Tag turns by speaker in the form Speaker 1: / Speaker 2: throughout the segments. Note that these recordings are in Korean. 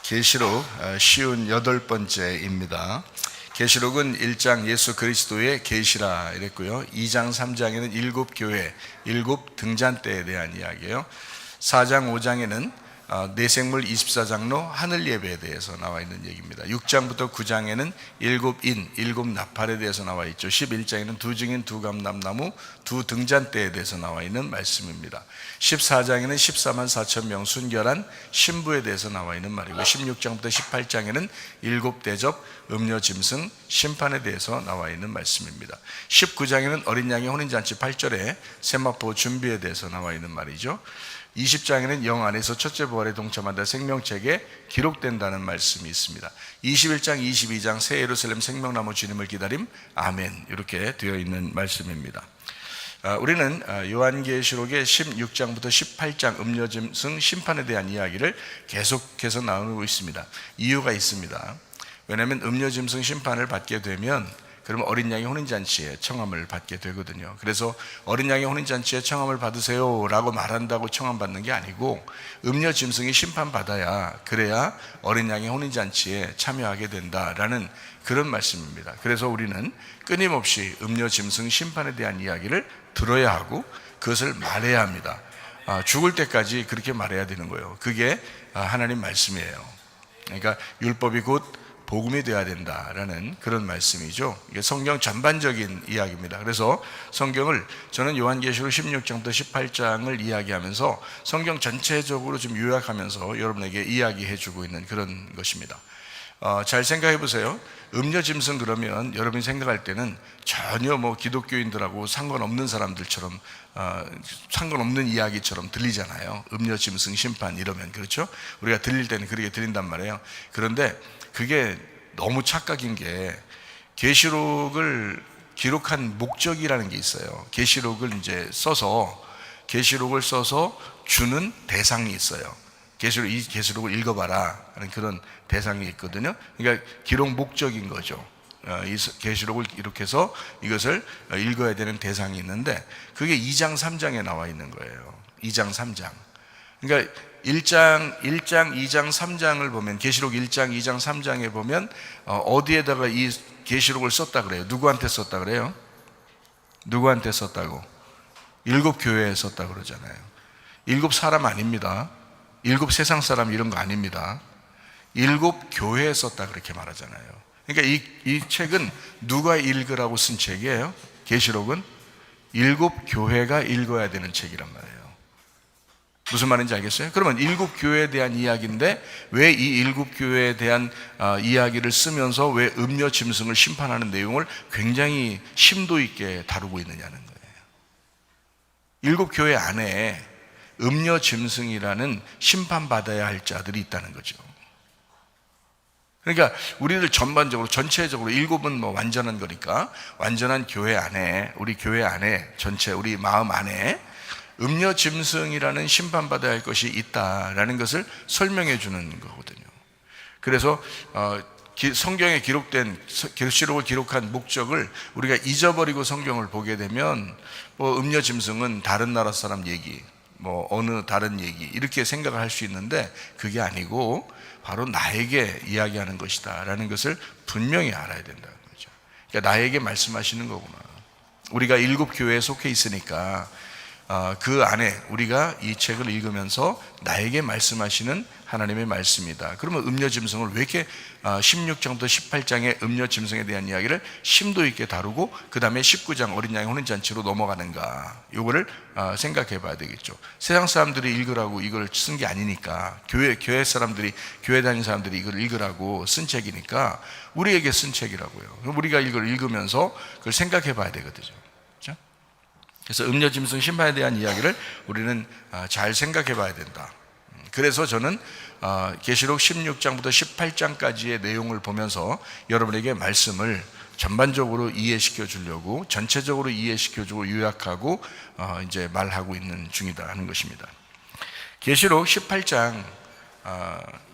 Speaker 1: 계시록 쉬운 8번째입니다. 계시록은 1장 예수 그리스도의 계시라 이랬고요. 2장 3장에는 7교회, 7등잔대에 대한 이야기예요. 4장 5장에는 내생물 24장로 하늘 예배에 대해서 나와 있는 얘기입니다. 6장부터 9장에는 7인, 7나팔에 대해서 나와 있죠. 11장에는 2증인, 2감람나무, 2등잔대에 대해서 나와 있는 말씀입니다. 14장에는 14만 4천 명 순결한 신부에 대해서 나와 있는 말이고, 16장부터 18장에는 7대접, 음료짐승, 심판에 대해서 나와 있는 말씀입니다. 19장에는 어린 양의 혼인잔치 8절에 세마포 준비에 대해서 나와 있는 말이죠. 20장에는 영 안에서 첫째 부활에 동참한다 생명책에 기록된다는 말씀이 있습니다. 21장, 22장 새 예루살렘 생명나무 주님을 기다림, 아멘, 이렇게 되어 있는 말씀입니다. 우리는 요한계시록의 16장부터 18장 음료짐승 심판에 대한 이야기를 계속해서 나누고 있습니다. 이유가 있습니다. 왜냐하면 음료짐승 심판을 받게 되면 그러면 어린 양의 혼인잔치에 청함을 받게 되거든요. 그래서 어린 양의 혼인잔치에 청함을 받으세요 라고 말한다고 청함받는 게 아니고, 음료 짐승이 심판받아야, 그래야 어린 양의 혼인잔치에 참여하게 된다라는 그런 말씀입니다. 그래서 우리는 끊임없이 음료 짐승 심판에 대한 이야기를 들어야 하고 그것을 말해야 합니다. 죽을 때까지 그렇게 말해야 되는 거예요. 그게 하나님 말씀이에요. 그러니까 율법이 곧 복음이 되어야 된다라는 그런 말씀이죠. 이게 성경 전반적인 이야기입니다. 그래서 성경을 저는 요한계시록 16장부터 18장을 이야기하면서 성경 전체적으로 좀 요약하면서 여러분에게 이야기해 주고 있는 그런 것입니다. 잘 생각해 보세요. 음료짐승 그러면 여러분이 생각할 때는 전혀 기독교인들하고 상관없는 사람들처럼 상관없는 이야기처럼 들리잖아요. 음료짐승 심판 이러면, 그렇죠? 우리가 들릴 때는 그렇게 들린단 말이에요. 그런데 그게 너무 착각인 게, 계시록을 기록한 목적이라는 게 있어요. 계시록을 써서 주는 대상이 있어요. 이 계시록을 읽어봐라 하는 그런 대상이 있거든요. 그러니까 기록 목적인 거죠. 이 계시록을 기록해서 이것을 읽어야 되는 대상이 있는데, 그게 2장 3장에 나와 있는 거예요. 2장 3장. 그러니까 1장, 2장, 3장을 보면, 계시록 1장, 2장, 3장에 보면 어디에다가 이 계시록을 썼다 그래요? 누구한테 썼다 그래요? 누구한테 썼다고? 7교회에 썼다 그러잖아요. 7 사람 아닙니다. 7 세상 사람 이런 거 아닙니다. 7교회에 썼다 그렇게 말하잖아요. 그러니까 이 책은 누가 읽으라고 쓴 책이에요? 계시록은 7교회가 읽어야 되는 책이란 말이에요. 무슨 말인지 알겠어요? 그러면 7교회에 대한 이야기인데 왜 이 7교회에 대한 이야기를 쓰면서 왜 음료 짐승을 심판하는 내용을 굉장히 심도 있게 다루고 있느냐는 거예요. 7교회 안에 음료 짐승이라는 심판받아야 할 자들이 있다는 거죠. 그러니까 우리들 전반적으로, 전체적으로 7은 완전한 거니까, 완전한 교회 안에, 우리 교회 안에, 전체 우리 마음 안에 음료 짐승이라는 심판받아야 할 것이 있다라는 것을 설명해 주는 거거든요. 그래서 성경에 기록된, 계시록을 기록한 목적을 우리가 잊어버리고 성경을 보게 되면 음료 짐승은 다른 나라 사람 얘기, 어느 다른 얘기 이렇게 생각을 할 수 있는데, 그게 아니고 바로 나에게 이야기하는 것이다 라는 것을 분명히 알아야 된다는 거죠. 그러니까 나에게 말씀하시는 거구나. 우리가 7교회에 속해 있으니까 그 안에 우리가 이 책을 읽으면서 나에게 말씀하시는 하나님의 말씀이다. 그러면 음료짐승을 왜 이렇게 16장부터 18장의 음료짐승에 대한 이야기를 심도 있게 다루고 그 다음에 19장 어린 양의 혼인잔치로 넘어가는가, 요거를 생각해 봐야 되겠죠. 세상 사람들이 읽으라고 이걸 쓴 게 아니니까, 교회 사람들이, 교회 다니는 사람들이 이걸 읽으라고 쓴 책이니까 우리에게 쓴 책이라고요. 우리가 이걸 읽으면서 그걸 생각해 봐야 되거든요. 그래서 음료짐승 심판에 대한 이야기를 우리는 잘 생각해 봐야 된다. 그래서 저는 계시록 16장부터 18장까지의 내용을 보면서 여러분에게 말씀을 전반적으로 이해시켜 주려고, 전체적으로 이해시켜 주고 요약하고 이제 말하고 있는 중이다 하는 것입니다. 계시록 18장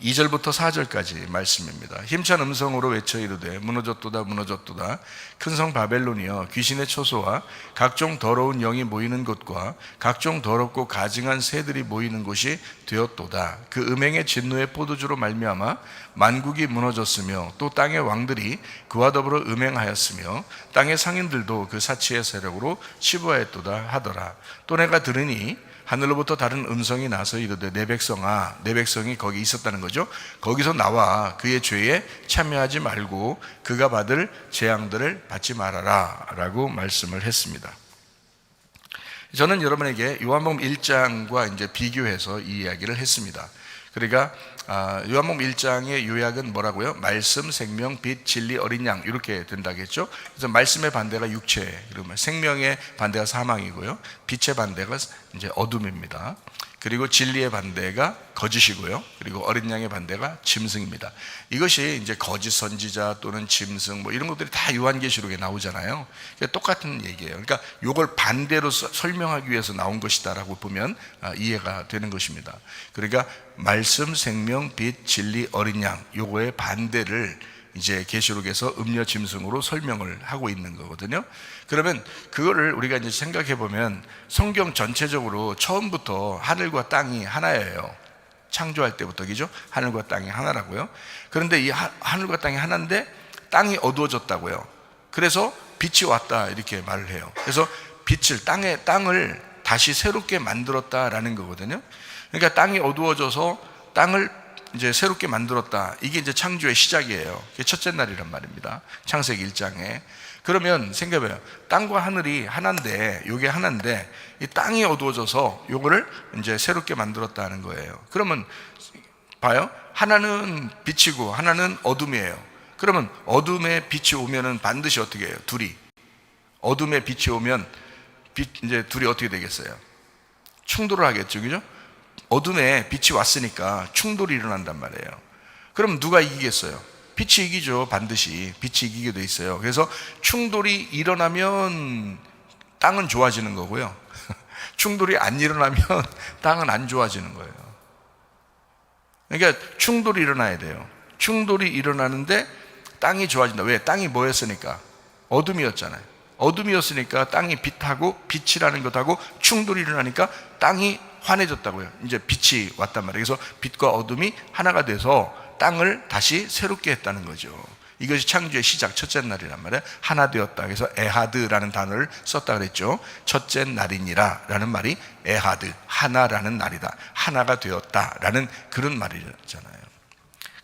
Speaker 1: 2절부터 4절까지 말씀입니다. 힘찬 음성으로 외쳐 이르되 무너졌도다 무너졌도다 큰 성 바벨론이여 귀신의 초소와 각종 더러운 영이 모이는 곳과 각종 더럽고 가증한 새들이 모이는 곳이 되었도다. 그 음행의 진노의 포도주로 말미암아 만국이 무너졌으며 또 땅의 왕들이 그와 더불어 음행하였으며 땅의 상인들도 그 사치의 세력으로 치부하였도다 하더라. 또 내가 들으니 하늘로부터 다른 음성이 나서 이르되 내 백성아, 내 백성이 거기 있었다는 거죠. 거기서 나와 그의 죄에 참여하지 말고 그가 받을 재앙들을 받지 말아라 라고 말씀을 했습니다. 저는 여러분에게 요한복음 1장과 이제 비교해서 이 이야기를 했습니다. 그러니까 요한복음 1장의 요약은 뭐라고요? 말씀, 생명, 빛, 진리, 어린 양 이렇게 된다겠죠. 그래서 말씀의 반대가 육체, 그러면 생명의 반대가 사망이고요. 빛의 반대가 이제 어둠입니다. 그리고 진리의 반대가 거짓이고요. 그리고 어린 양의 반대가 짐승입니다. 이것이 이제 거짓 선지자 또는 짐승 뭐 이런 것들이 다 요한계시록에 나오잖아요. 그러니까 똑같은 얘기예요. 그러니까 이걸 반대로 설명하기 위해서 나온 것이다라고 보면 이해가 되는 것입니다. 그러니까 말씀, 생명, 빛, 진리, 어린 양 요거의 반대를 이제 계시록에서 음녀 짐승으로 설명을 하고 있는 거거든요. 그러면 그거를 우리가 이제 생각해 보면 성경 전체적으로 처음부터 하늘과 땅이 하나예요. 창조할 때부터, 그죠? 하늘과 땅이 하나라고요. 그런데 이 하늘과 땅이 하나인데 땅이 어두워졌다고요. 그래서 빛이 왔다 이렇게 말을 해요. 그래서 빛을 땅을 다시 새롭게 만들었다라는 거거든요. 그러니까 땅이 어두워져서 땅을 이제 새롭게 만들었다. 이게 이제 창조의 시작이에요. 그게 첫째 날이란 말입니다. 창세기 1장에. 그러면 생각해봐요. 땅과 하늘이 하나인데, 요게 하나인데, 이 땅이 어두워져서 요거를 이제 새롭게 만들었다는 거예요. 그러면 봐요. 하나는 빛이고 하나는 어둠이에요. 그러면 어둠에 빛이 오면은 반드시 어떻게 해요? 둘이. 어둠에 빛이 오면 이제 둘이 어떻게 되겠어요? 충돌을 하겠죠. 그죠? 어둠에 빛이 왔으니까 충돌이 일어난단 말이에요. 그럼 누가 이기겠어요? 빛이 이기죠. 반드시 빛이 이기게 돼 있어요. 그래서 충돌이 일어나면 땅은 좋아지는 거고요. 충돌이 안 일어나면 땅은 안 좋아지는 거예요. 그러니까 충돌이 일어나야 돼요. 충돌이 일어나는데 땅이 좋아진다. 왜? 땅이 뭐였으니까? 어둠이었잖아요. 어둠이었으니까 땅이 빛하고 빛이라는 것하고 충돌이 일어나니까 땅이 환해졌다고요. 이제 빛이 왔단 말이에요. 그래서 빛과 어둠이 하나가 돼서 땅을 다시 새롭게 했다는 거죠. 이것이 창조의 시작, 첫째 날이란 말이에요. 하나 되었다. 그래서 에하드라는 단어를 썼다 그랬죠. 첫째 날이니라 라는 말이 에하드, 하나라는 날이다. 하나가 되었다라는 그런 말이잖아요.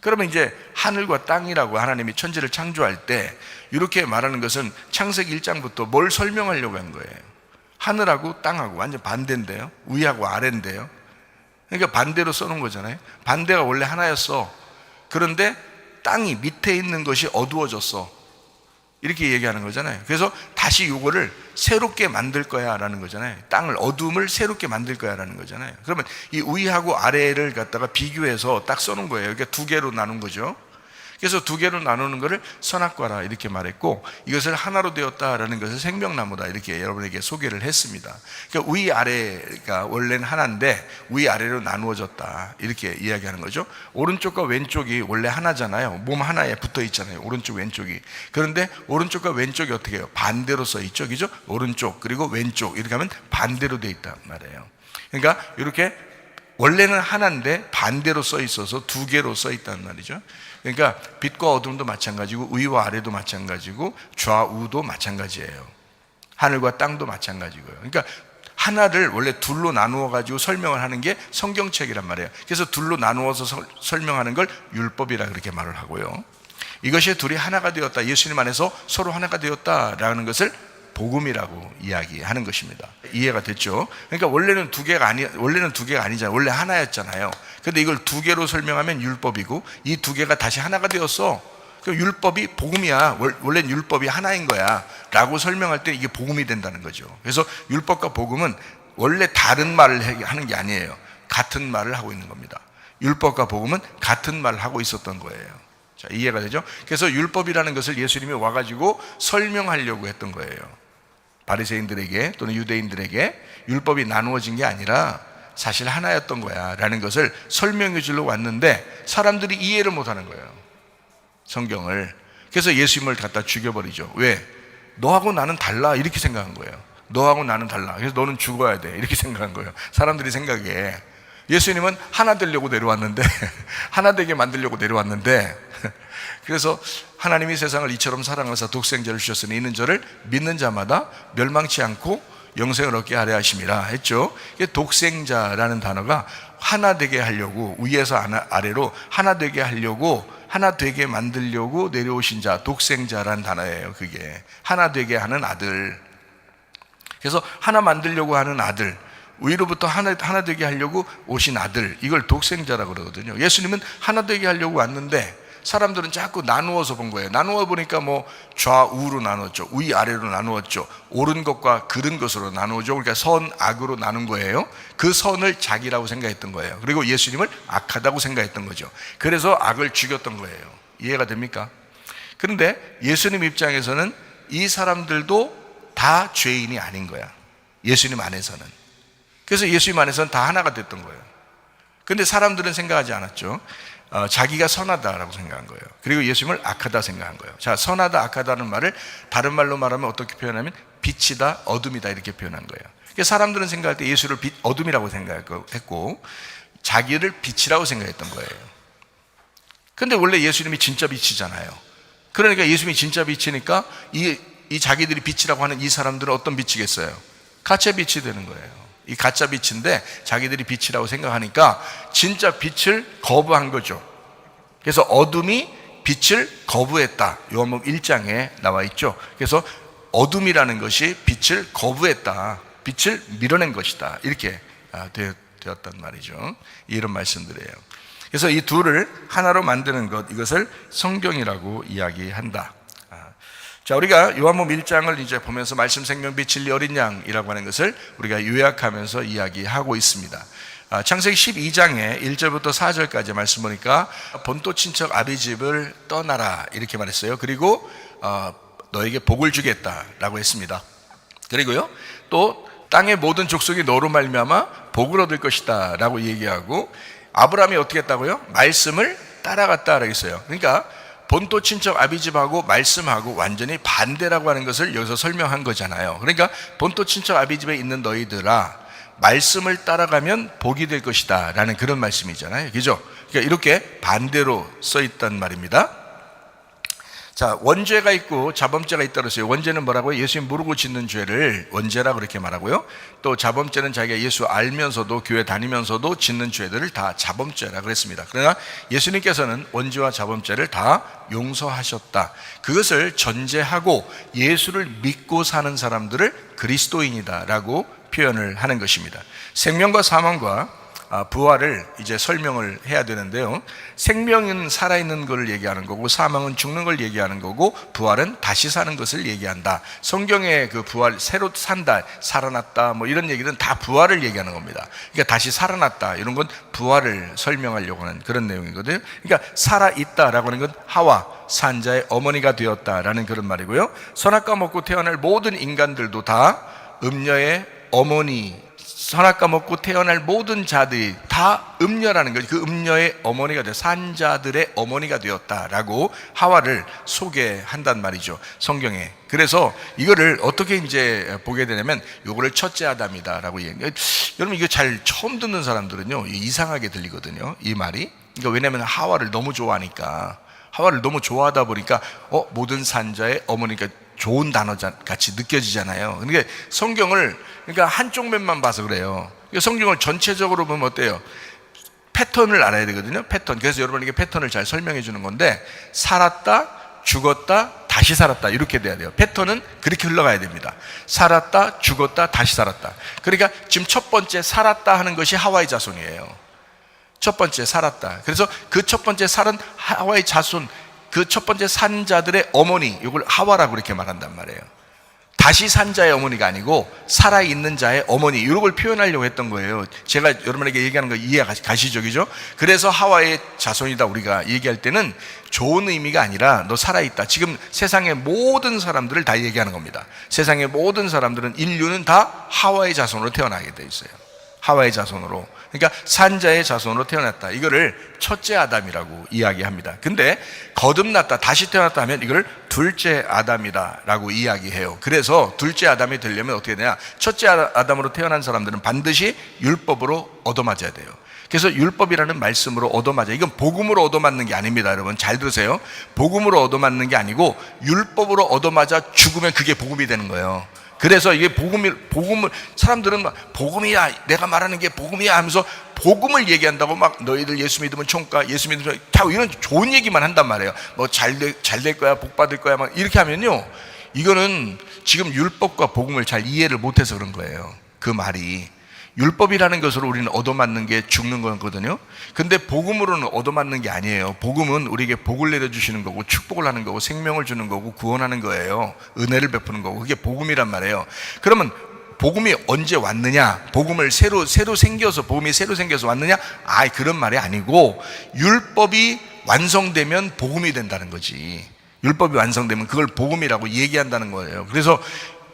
Speaker 1: 그러면 이제 하늘과 땅이라고 하나님이 천지를 창조할 때 이렇게 말하는 것은 창세기 1장부터 뭘 설명하려고 한 거예요. 하늘하고 땅하고 완전 반대인데요. 위하고 아래인데요. 그러니까 반대로 써놓은 거잖아요. 반대가 원래 하나였어. 그런데 땅이 밑에 있는 것이 어두워졌어. 이렇게 얘기하는 거잖아요. 그래서 다시 이거를 새롭게 만들 거야 라는 거잖아요. 땅을, 어둠을 새롭게 만들 거야 라는 거잖아요. 그러면 이 위하고 아래를 갖다가 비교해서 딱 써놓은 거예요. 그러니까 두 개로 나눈 거죠. 그래서 두 개로 나누는 것을 선악과라 이렇게 말했고, 이것을 하나로 되었다라는 것을 생명나무다 이렇게 여러분에게 소개를 했습니다. 그러니까 위아래가 원래는 하나인데 위아래로 나누어졌다 이렇게 이야기하는 거죠. 오른쪽과 왼쪽이 원래 하나잖아요. 몸 하나에 붙어 있잖아요. 오른쪽 왼쪽이. 그런데 오른쪽과 왼쪽이 어떻게 해요? 반대로 써 있죠. 그죠? 오른쪽 그리고 왼쪽 이렇게 하면 반대로 돼 있단 말이에요. 그러니까 이렇게 원래는 하나인데 반대로 써 있어서 두 개로 써 있단 말이죠. 그러니까 빛과 어둠도 마찬가지고 위와 아래도 마찬가지고 좌우도 마찬가지예요. 하늘과 땅도 마찬가지고요. 그러니까 하나를 원래 둘로 나누어 가지고 설명을 하는 게 성경책이란 말이에요. 그래서 둘로 나누어서 설명하는 걸 율법이라 그렇게 말을 하고요. 이것이 둘이 하나가 되었다. 예수님 안에서 서로 하나가 되었다라는 것을 복음이라고 이야기하는 것입니다. 이해가 됐죠? 그러니까 원래는 두 개가 아니잖아요. 원래 하나였잖아요. 근데 이걸 두 개로 설명하면 율법이고 이 두 개가 다시 하나가 되었어. 그 율법이 복음이야. 원래는 율법이 하나인 거야 라고 설명할 때 이게 복음이 된다는 거죠. 그래서 율법과 복음은 원래 다른 말을 하는 게 아니에요. 같은 말을 하고 있는 겁니다. 율법과 복음은 같은 말을 하고 있었던 거예요. 자, 이해가 되죠? 그래서 율법이라는 것을 예수님이 와가지고 설명하려고 했던 거예요. 바리새인들에게 또는 유대인들에게 율법이 나누어진 게 아니라 사실 하나였던 거야 라는 것을 설명해 주려고 왔는데 사람들이 이해를 못하는 거예요, 성경을. 그래서 예수님을 갖다 죽여버리죠. 왜? 너하고 나는 달라 이렇게 생각한 거예요. 너하고 나는 달라, 그래서 너는 죽어야 돼 이렇게 생각한 거예요, 사람들이 생각에. 예수님은 하나 되려고 내려왔는데 하나 되게 만들려고 내려왔는데 그래서 하나님이 세상을 이처럼 사랑하사 독생자를 주셨으니 이는 저를 믿는 자마다 멸망치 않고 영생을 얻게 하려 하심이라 했죠. 독생자라는 단어가 하나 되게 하려고, 위에서 아래로 하나 되게 하려고, 하나 되게 만들려고 내려오신 자, 독생자라는 단어예요. 그게 하나 되게 하는 아들. 그래서 하나 만들려고 하는 아들, 위로부터 하나 되게 하려고 오신 아들, 이걸 독생자라고 그러거든요. 예수님은 하나 되게 하려고 왔는데 사람들은 자꾸 나누어서 본 거예요. 나누어 보니까 뭐 좌우로 나누었죠, 위아래로 나누었죠, 옳은 것과 그른 것으로 나누죠. 그러니까 선, 악으로 나눈 거예요. 그 선을 자기라고 생각했던 거예요. 그리고 예수님을 악하다고 생각했던 거죠. 그래서 악을 죽였던 거예요. 이해가 됩니까? 그런데 예수님 입장에서는 이 사람들도 다 죄인이 아닌 거야, 예수님 안에서는. 그래서 예수님 안에서는 다 하나가 됐던 거예요. 그런데 사람들은 생각하지 않았죠. 자기가 선하다라고 생각한 거예요. 그리고 예수님을 악하다 생각한 거예요. 자, 선하다, 악하다는 말을 다른 말로 말하면 어떻게 표현하면 빛이다, 어둠이다 이렇게 표현한 거예요. 그러니까 사람들은 생각할 때 예수를 어둠이라고 생각했고 자기를 빛이라고 생각했던 거예요. 그런데 원래 예수님이 진짜 빛이잖아요. 그러니까 예수님이 진짜 빛이니까 이 자기들이 빛이라고 하는 이 사람들은 어떤 빛이겠어요? 가짜 빛이 되는 거예요. 이 가짜 빛인데 자기들이 빛이라고 생각하니까 진짜 빛을 거부한 거죠. 그래서 어둠이 빛을 거부했다, 요한복음 1장에 나와 있죠. 그래서 어둠이라는 것이 빛을 거부했다, 빛을 밀어낸 것이다, 이렇게 되었단 말이죠. 이런 말씀들이에요. 그래서 이 둘을 하나로 만드는 것, 이것을 성경이라고 이야기한다. 자, 우리가 요한복음 1장을 이제 보면서 말씀, 생명, 빛, 진리, 어린 양이라고 하는 것을 우리가 요약하면서 이야기하고 있습니다. 창세기 12장에 1절부터 4절까지 말씀 보니까 본토 친척 아비집을 떠나라 이렇게 말했어요. 그리고 너에게 복을 주겠다라고 했습니다. 그리고요, 또 땅의 모든 족속이 너로 말미암아 복을 얻을 것이다 라고 얘기하고, 아브라함이 어떻게 했다고요? 말씀을 따라갔다라고 했어요. 그러니까 본토 친척 아비집하고 말씀하고 완전히 반대라고 하는 것을 여기서 설명한 거잖아요. 그러니까 본토 친척 아비집에 있는 너희들아, 말씀을 따라가면 복이 될 것이다 라는 그런 말씀이잖아요. 그죠? 그러니까 이렇게 반대로 써 있단 말입니다. 자, 원죄가 있고 자범죄가 있다고 했어요. 원죄는 뭐라고요? 예수님 모르고 짓는 죄를 원죄라고 그렇게 말하고요. 또 자범죄는 자기가 예수 알면서도, 교회 다니면서도 짓는 죄들을 다 자범죄라고 그랬습니다. 그러나 예수님께서는 원죄와 자범죄를 다 용서하셨다. 그것을 전제하고 예수를 믿고 사는 사람들을 그리스도인이다 라고 표현을 하는 것입니다. 생명과 사망과 부활을 이제 설명을 해야 되는데요, 생명은 살아있는 것을 얘기하는 거고, 사망은 죽는 걸 얘기하는 거고, 부활은 다시 사는 것을 얘기한다. 성경의 그 부활, 새로 산다, 살아났다, 뭐 이런 얘기는 다 부활을 얘기하는 겁니다. 그러니까 다시 살아났다, 이런 건 부활을 설명하려고 하는 그런 내용이거든요. 그러니까 살아있다라고 하는 건 하와, 산자의 어머니가 되었다라는 그런 말이고요, 선악과 먹고 태어날 모든 인간들도 다 음녀의 어머니, 선악과 먹고 태어날 모든 자들이 다 음녀라는 거죠. 그 음녀의 어머니가 되어 산자들의 어머니가 되었다라고 하와를 소개한단 말이죠, 성경에. 그래서 이거를 어떻게 이제 보게 되냐면, 요거를 첫째 아담이다라고 얘기해요. 여러분, 이거 잘 처음 듣는 사람들은요 이상하게 들리거든요, 이 말이. 그러니까 왜냐하면 하와를 너무 좋아하니까, 하와를 너무 좋아하다 보니까 모든 산자의 어머니가 좋은 단어 같이 느껴지잖아요. 그러니까 성경을, 그러니까 한쪽 면만 봐서 그래요. 성경을 전체적으로 보면 어때요? 패턴을 알아야 되거든요, 패턴. 그래서 여러분에게 패턴을 잘 설명해 주는 건데, 살았다, 죽었다, 다시 살았다, 이렇게 돼야 돼요. 패턴은 그렇게 흘러가야 됩니다. 살았다, 죽었다, 다시 살았다. 그러니까 지금 첫 번째 살았다 하는 것이 하와의 자손이에요. 첫 번째 살았다. 그래서 그 첫 번째 살은 하와의 자손, 그 첫 번째 산 자들의 어머니, 이걸 하와라고 이렇게 말한단 말이에요. 다시 산 자의 어머니가 아니고 살아있는 자의 어머니, 이런 걸 표현하려고 했던 거예요. 제가 여러분에게 얘기하는 거 이해 가시죠? 그죠? 그래서 하와의 자손이다 우리가 얘기할 때는 좋은 의미가 아니라 너 살아있다, 지금 세상의 모든 사람들을 다 얘기하는 겁니다. 세상의 모든 사람들은, 인류는 다 하와의 자손으로 태어나게 돼 있어요. 하와의 자손으로. 그러니까 산자의 자손으로 태어났다. 이거를 첫째 아담이라고 이야기합니다. 근데 거듭났다, 다시 태어났다 하면 이걸 둘째 아담이다 라고 이야기해요. 그래서 둘째 아담이 되려면 어떻게 되냐, 첫째 아담으로 태어난 사람들은 반드시 율법으로 얻어맞아야 돼요. 그래서 율법이라는 말씀으로 얻어맞아. 이건 복음으로 얻어맞는 게 아닙니다. 여러분 잘 들으세요. 복음으로 얻어맞는 게 아니고 율법으로 얻어맞아 죽으면 그게 복음이 되는 거예요. 그래서 이게 복음을 사람들은 막 복음이야, 내가 말하는 게 복음이야 하면서 복음을 얘기한다고 막 너희들 예수 믿으면 총가, 예수 믿으면 다 이런 좋은 얘기만 한단 말이에요. 뭐 잘 될 거야, 복 받을 거야 막 이렇게 하면요, 이거는 지금 율법과 복음을 잘 이해를 못해서 그런 거예요. 그 말이 율법이라는 것으로 우리는 얻어맞는 게 죽는 거거든요. 근데 복음으로는 얻어맞는 게 아니에요. 복음은 우리에게 복을 내려주시는 거고 축복을 하는 거고 생명을 주는 거고 구원하는 거예요. 은혜를 베푸는 거고, 그게 복음이란 말이에요. 그러면 복음이 언제 왔느냐, 복음을 새로 생겨서, 복음이 새로 생겨서 왔느냐, 그런 말이 아니고 율법이 완성되면 복음이 된다는 거지. 율법이 완성되면 그걸 복음이라고 얘기한다는 거예요. 그래서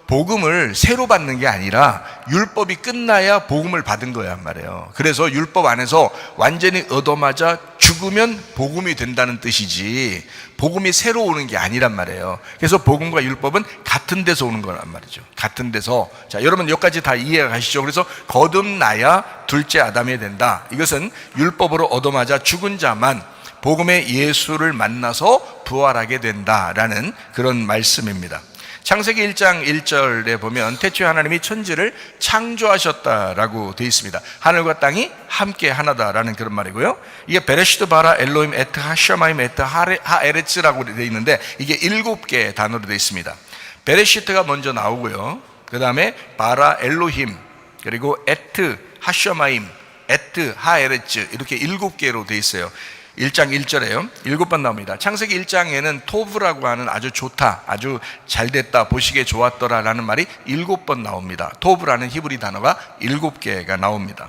Speaker 1: 복음을 새로 받는 게 아니라 율법이 끝나야 복음을 받은 거란 말이에요. 그래서 율법 안에서 완전히 얻어맞아 죽으면 복음이 된다는 뜻이지, 복음이 새로 오는 게 아니란 말이에요. 그래서 복음과 율법은 같은 데서 오는 거란 말이죠. 같은 데서. 자, 여러분 여기까지 다 이해가 가시죠? 그래서 거듭나야 둘째 아담이 된다. 이것은 율법으로 얻어맞아 죽은 자만 복음의 예수를 만나서 부활하게 된다라는 그런 말씀입니다. 창세기 1장 1절에 보면 태초에 하나님이 천지를 창조하셨다라고 되어 있습니다. 하늘과 땅이 함께 하나다라는 그런 말이고요. 이게 베레시트 바라 엘로임 에트 하샤마임 에트 하에레츠라고 되어 있는데 이게 7개의 단어로 되어 있습니다. 베레시트가 먼저 나오고요. 그 다음에 바라 엘로힘, 그리고 에트 하샤마임, 에트 하에레츠, 이렇게 7개로 되어 있어요. 1장 1절에요. 7번 나옵니다. 창세기 1장에는 토브라고 하는 아주 좋다, 아주 잘됐다, 보시기에 좋았더라 라는 말이 7번 나옵니다. 토브라는 히브리 단어가 7개가 나옵니다.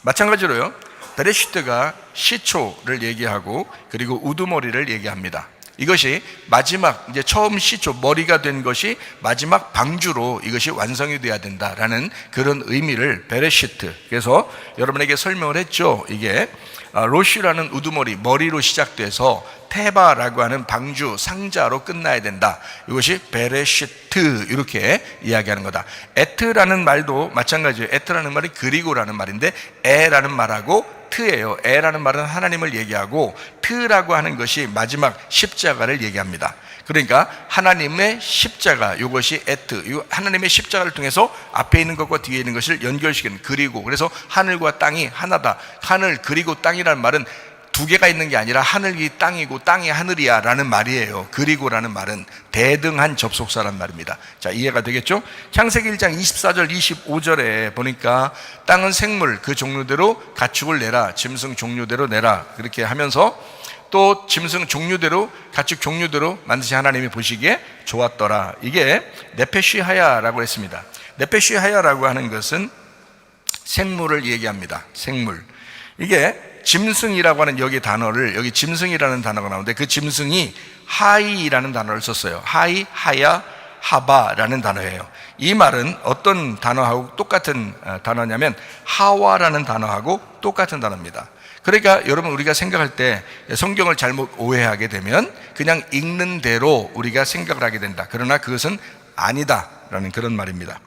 Speaker 1: 마찬가지로요, 베레시트가 시초를 얘기하고 그리고 우두머리를 얘기합니다. 이것이 마지막, 이제 처음 시초, 머리가 된 것이 마지막 방주로 이것이 완성이 돼야 된다라는 그런 의미를 베레시트. 그래서 여러분에게 설명을 했죠. 이게 로시라는 우두머리, 머리로 시작돼서 테바라고 하는 방주, 상자로 끝나야 된다. 이것이 베레시트, 이렇게 이야기하는 거다. 에트라는 말도 마찬가지예요. 에트라는 말이 그리고라는 말인데 에라는 말하고 트예요. 에라는 말은 하나님을 얘기하고 트라고 하는 것이 마지막 십자가를 얘기합니다. 그러니까 하나님의 십자가, 이것이 에트, 하나님의 십자가를 통해서 앞에 있는 것과 뒤에 있는 것을 연결시키는, 그리고, 그래서 하늘과 땅이 하나다. 하늘 그리고 땅이라는 말은 두 개가 있는 게 아니라 하늘이 땅이고 땅이 하늘이야 라는 말이에요. 그리고라는 말은 대등한 접속사란 말입니다. 자, 이해가 되겠죠? 창세기 1장 24절 25절에 보니까 땅은 생물 그 종류대로 가축을 내라, 짐승 종류대로 내라, 그렇게 하면서 또 짐승 종류대로, 가축 종류대로 만드신 하나님이 보시기에 좋았더라. 이게 네페시하야라고 했습니다. 네페시하야라고 하는 것은 생물을 얘기합니다. 생물. 이게 짐승이라고 하는 여기 단어를, 여기 짐승이라는 단어가 나오는데 그 짐승이 하이라는 단어를 썼어요. 하이, 하야, 하바라는 단어예요. 이 말은 어떤 단어하고 똑같은 단어냐면 하와라는 단어하고 똑같은 단어입니다. 그러니까 여러분, 우리가 생각할 때 성경을 잘못 오해하게 되면 그냥 읽는 대로 우리가 생각을 하게 된다. 그러나 그것은 아니다라는 그런 말입니다.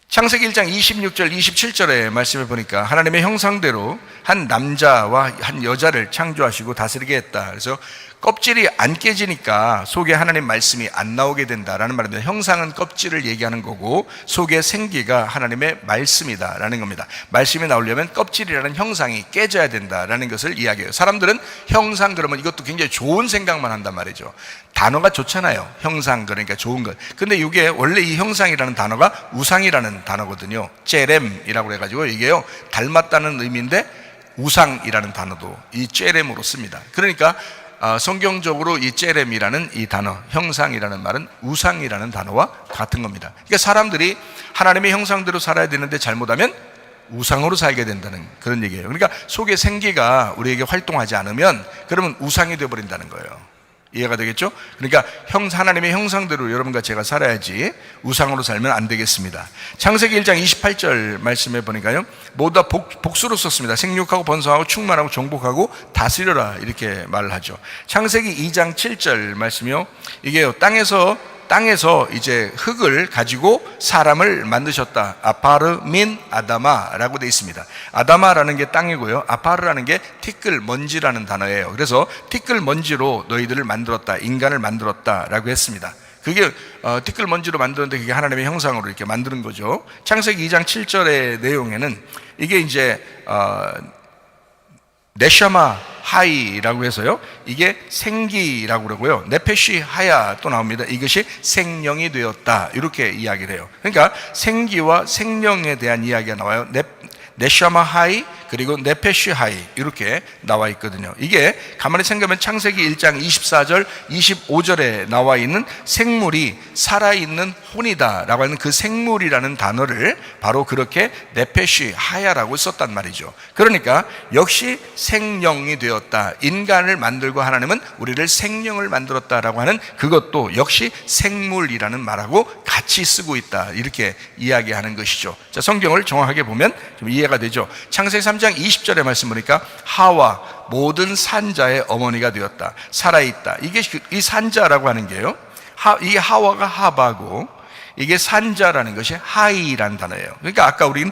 Speaker 1: 창세기 1장 26절 27절의 말씀을 보니까 하나님의 형상대로 한 남자와 한 여자를 창조하시고 다스리게 했다. 그래서 껍질이 안 깨지니까 속에 하나님 말씀이 안 나오게 된다라는 말입니다. 형상은 껍질을 얘기하는 거고 속에 생기가 하나님의 말씀이다라는 겁니다. 말씀이 나오려면 껍질이라는 형상이 깨져야 된다라는 것을 이야기해요. 사람들은 형상 그러면 이것도 굉장히 좋은 생각만 한단 말이죠. 단어가 좋잖아요. 형상, 그러니까 좋은 것. 근데 이게 원래 이 형상이라는 단어가 우상이라는 단어거든요. 째렘이라고 해가지고 이게요, 닮았다는 의미인데 우상이라는 단어도 이 째렘으로 씁니다. 그러니까 성경적으로 이 째렘이라는 이 단어, 형상이라는 말은 우상이라는 단어와 같은 겁니다. 그러니까 사람들이 하나님의 형상대로 살아야 되는데 잘못하면 우상으로 살게 된다는 그런 얘기예요. 그러니까 속에 생기가 우리에게 활동하지 않으면 그러면 우상이 되어버린다는 거예요. 이해가 되겠죠? 그러니까 하나님의 형상대로 여러분과 제가 살아야지 우상으로 살면 안 되겠습니다. 창세기 1장 28절 말씀해 보니까요, 모두 다 복수로 썼습니다. 생육하고 번성하고 충만하고 정복하고 다스려라, 이렇게 말을 하죠. 창세기 2장 7절 말씀이요, 이게요, 땅에서 이제 흙을 가지고 사람을 만드셨다. 아파르 민 아다마라고 되어 있습니다. 아다마라는 게 땅이고요, 아파르라는 게 티끌 먼지라는 단어예요. 그래서 티끌 먼지로 너희들을 만들었다, 인간을 만들었다라고 했습니다. 그게 티끌 먼지로 만드는데 그게 하나님의 형상으로 이렇게 만드는 거죠. 창세기 2장 7절의 내용에는 이게 이제 네샤마 하이라고 해서요, 이게 생기라고 그러고요, 네페시 하야 또 나옵니다. 이것이 생명이 되었다, 이렇게 이야기를 해요. 그러니까 생기와 생명에 대한 이야기가 나와요. 네샤마 하이 그리고 네페시 하이 이렇게 나와 있거든요. 이게 가만히 생각하면 창세기 1장 24절 25절에 나와 있는 생물이 살아있는 혼이다 라고 하는 그 생물이라는 단어를 바로 그렇게 네페시 하야라고 썼단 말이죠. 그러니까 역시 생명이 되었다, 인간을 만들고 하나님은 우리를 생명을 만들었다라고 하는 그것도 역시 생물이라는 말하고 같이 쓰고 있다, 이렇게 이야기하는 것이죠. 자, 성경을 정확하게 보면 좀 이해가 되죠. 창세기 3장 20절의 말씀 보니까 하와 모든 산자의 어머니가 되었다, 살아있다. 이게 이 산자라고 하는 게요, 이 하와가 하바고 이게 산자라는 것이 하이라는 단어예요. 그러니까 아까 우린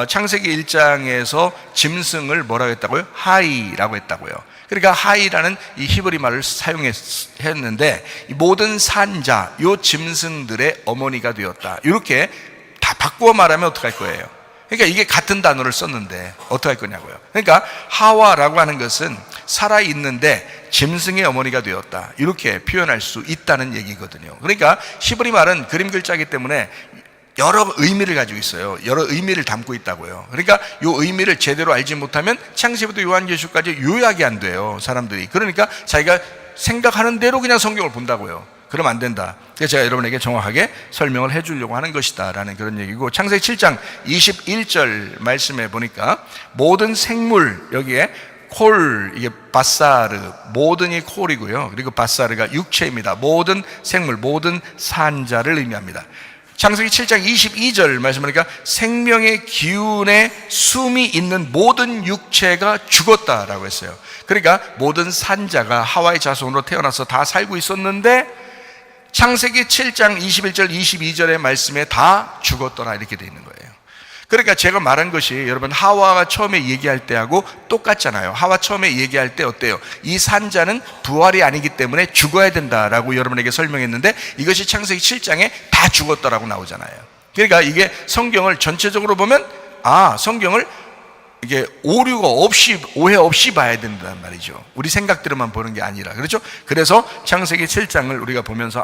Speaker 1: 창세기 1장에서 짐승을 뭐라고 했다고요? 하이라고 했다고요. 그러니까 하이라는 이 히브리 말을 사용했는데 이 모든 산자, 요 짐승들의 어머니가 되었다, 이렇게 다 바꾸어 말하면 어떡할 거예요? 그러니까 이게 같은 단어를 썼는데 어떡할 거냐고요. 그러니까 하와라고 하는 것은 살아있는데 짐승의 어머니가 되었다, 이렇게 표현할 수 있다는 얘기거든요. 그러니까 히브리 말은 그림 글자이기 때문에 여러 의미를 가지고 있어요. 여러 의미를 담고 있다고요. 그러니까 이 의미를 제대로 알지 못하면 창세기부터 요한계시록까지 요약이 안 돼요, 사람들이. 그러니까 자기가 생각하는 대로 그냥 성경을 본다고요. 그러면 안 된다. 그래서 제가 여러분에게 정확하게 설명을 해주려고 하는 것이다 라는 그런 얘기고, 창세기 7장 21절 말씀해 보니까 모든 생물, 여기에 콜, 이게 바사르, 모든이 콜이고요, 그리고 바사르가 육체입니다. 모든 생물, 모든 산자를 의미합니다. 창세기 7장 22절 말씀하니까 생명의 기운에 숨이 있는 모든 육체가 죽었다라고 했어요. 그러니까 모든 산자가 하와의 자손으로 태어나서 다 살고 있었는데 창세기 7장 21절 22절의 말씀에 다 죽었더라, 이렇게 되어 있는 거예요. 그러니까 제가 말한 것이 여러분 하와가 처음에 얘기할 때하고 똑같잖아요. 하와 처음에 얘기할 때 어때요? 이 산자는 부활이 아니기 때문에 죽어야 된다라고 여러분에게 설명했는데 이것이 창세기 7장에 다 죽었더라고 나오잖아요. 그러니까 이게 성경을 전체적으로 보면 성경을 이게 오류가 없이, 오해 없이 봐야 된다는 말이죠. 우리 생각대로만 보는 게 아니라. 그렇죠? 그래서 창세기 7장을 우리가 보면서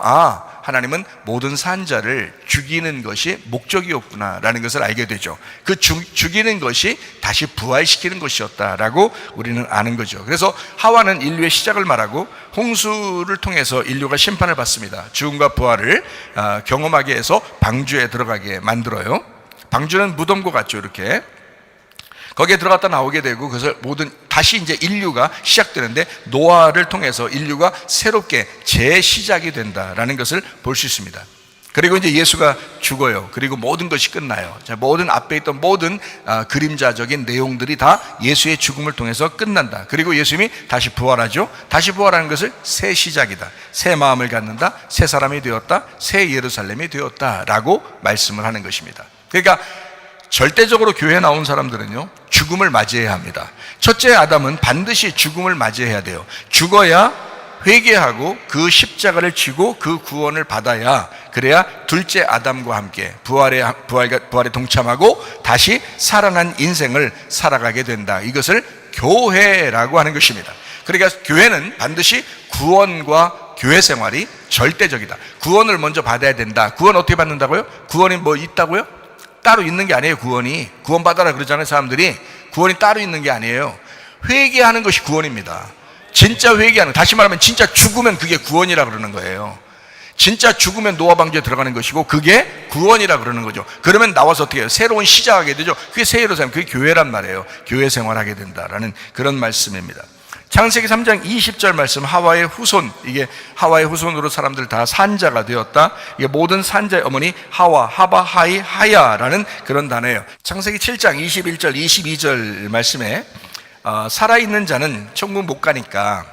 Speaker 1: 하나님은 모든 산자를 죽이는 것이 목적이었구나 라는 것을 알게 되죠. 그 죽이는 것이 다시 부활시키는 것이었다라고 우리는 아는 거죠. 그래서 하와는 인류의 시작을 말하고 홍수를 통해서 인류가 심판을 받습니다. 죽음과 부활을 경험하게 해서 방주에 들어가게 만들어요. 방주는 무덤과 같죠, 이렇게. 거기에 들어갔다 나오게 되고, 그래서 다시 이제 인류가 시작되는데 노아를 통해서 인류가 새롭게 재시작이 된다라는 것을 볼 수 있습니다. 그리고 이제 예수가 죽어요. 그리고 모든 것이 끝나요. 자, 모든 앞에 있던 모든 그림자적인 내용들이 다 예수의 죽음을 통해서 끝난다. 그리고 예수님이 다시 부활하죠. 다시 부활하는 것을 새 시작이다, 새 마음을 갖는다, 새 사람이 되었다, 새 예루살렘이 되었다라고 말씀을 하는 것입니다. 그러니까 절대적으로 교회에 나온 사람들은요, 죽음을 맞이해야 합니다. 첫째 아담은 반드시 죽음을 맞이해야 돼요. 죽어야 회개하고 그 십자가를 지고 그 구원을 받아야, 그래야 둘째 아담과 함께 부활에 동참하고 다시 살아난 인생을 살아가게 된다. 이것을 교회라고 하는 것입니다. 그러니까 교회는 반드시 구원과 교회 생활이 절대적이다. 구원을 먼저 받아야 된다. 구원 어떻게 받는다고요? 구원이 뭐 있다고요? 따로 있는 게 아니에요. 구원 받아라 그러잖아요, 사람들이. 구원이 따로 있는 게 아니에요. 회개하는 것이 구원입니다. 진짜 회개하는, 다시 말하면 진짜 죽으면 그게 구원이라 그러는 거예요. 진짜 죽으면 노아 방주에 들어가는 것이고 그게 구원이라 그러는 거죠. 그러면 나와서 어떻게 해요? 새로운 시작하게 되죠. 그게 새 예루살렘, 그게 교회란 말이에요. 교회 생활하게 된다라는 그런 말씀입니다. 창세기 3장 20절 말씀, 하와의 후손, 이게 하와의 후손으로 사람들 다 산자가 되었다. 이게 모든 산자의 어머니 하와, 하바, 하이, 하야라는 그런 단어예요. 창세기 7장 21절, 22절 말씀에 살아있는 자는 천국 못 가니까,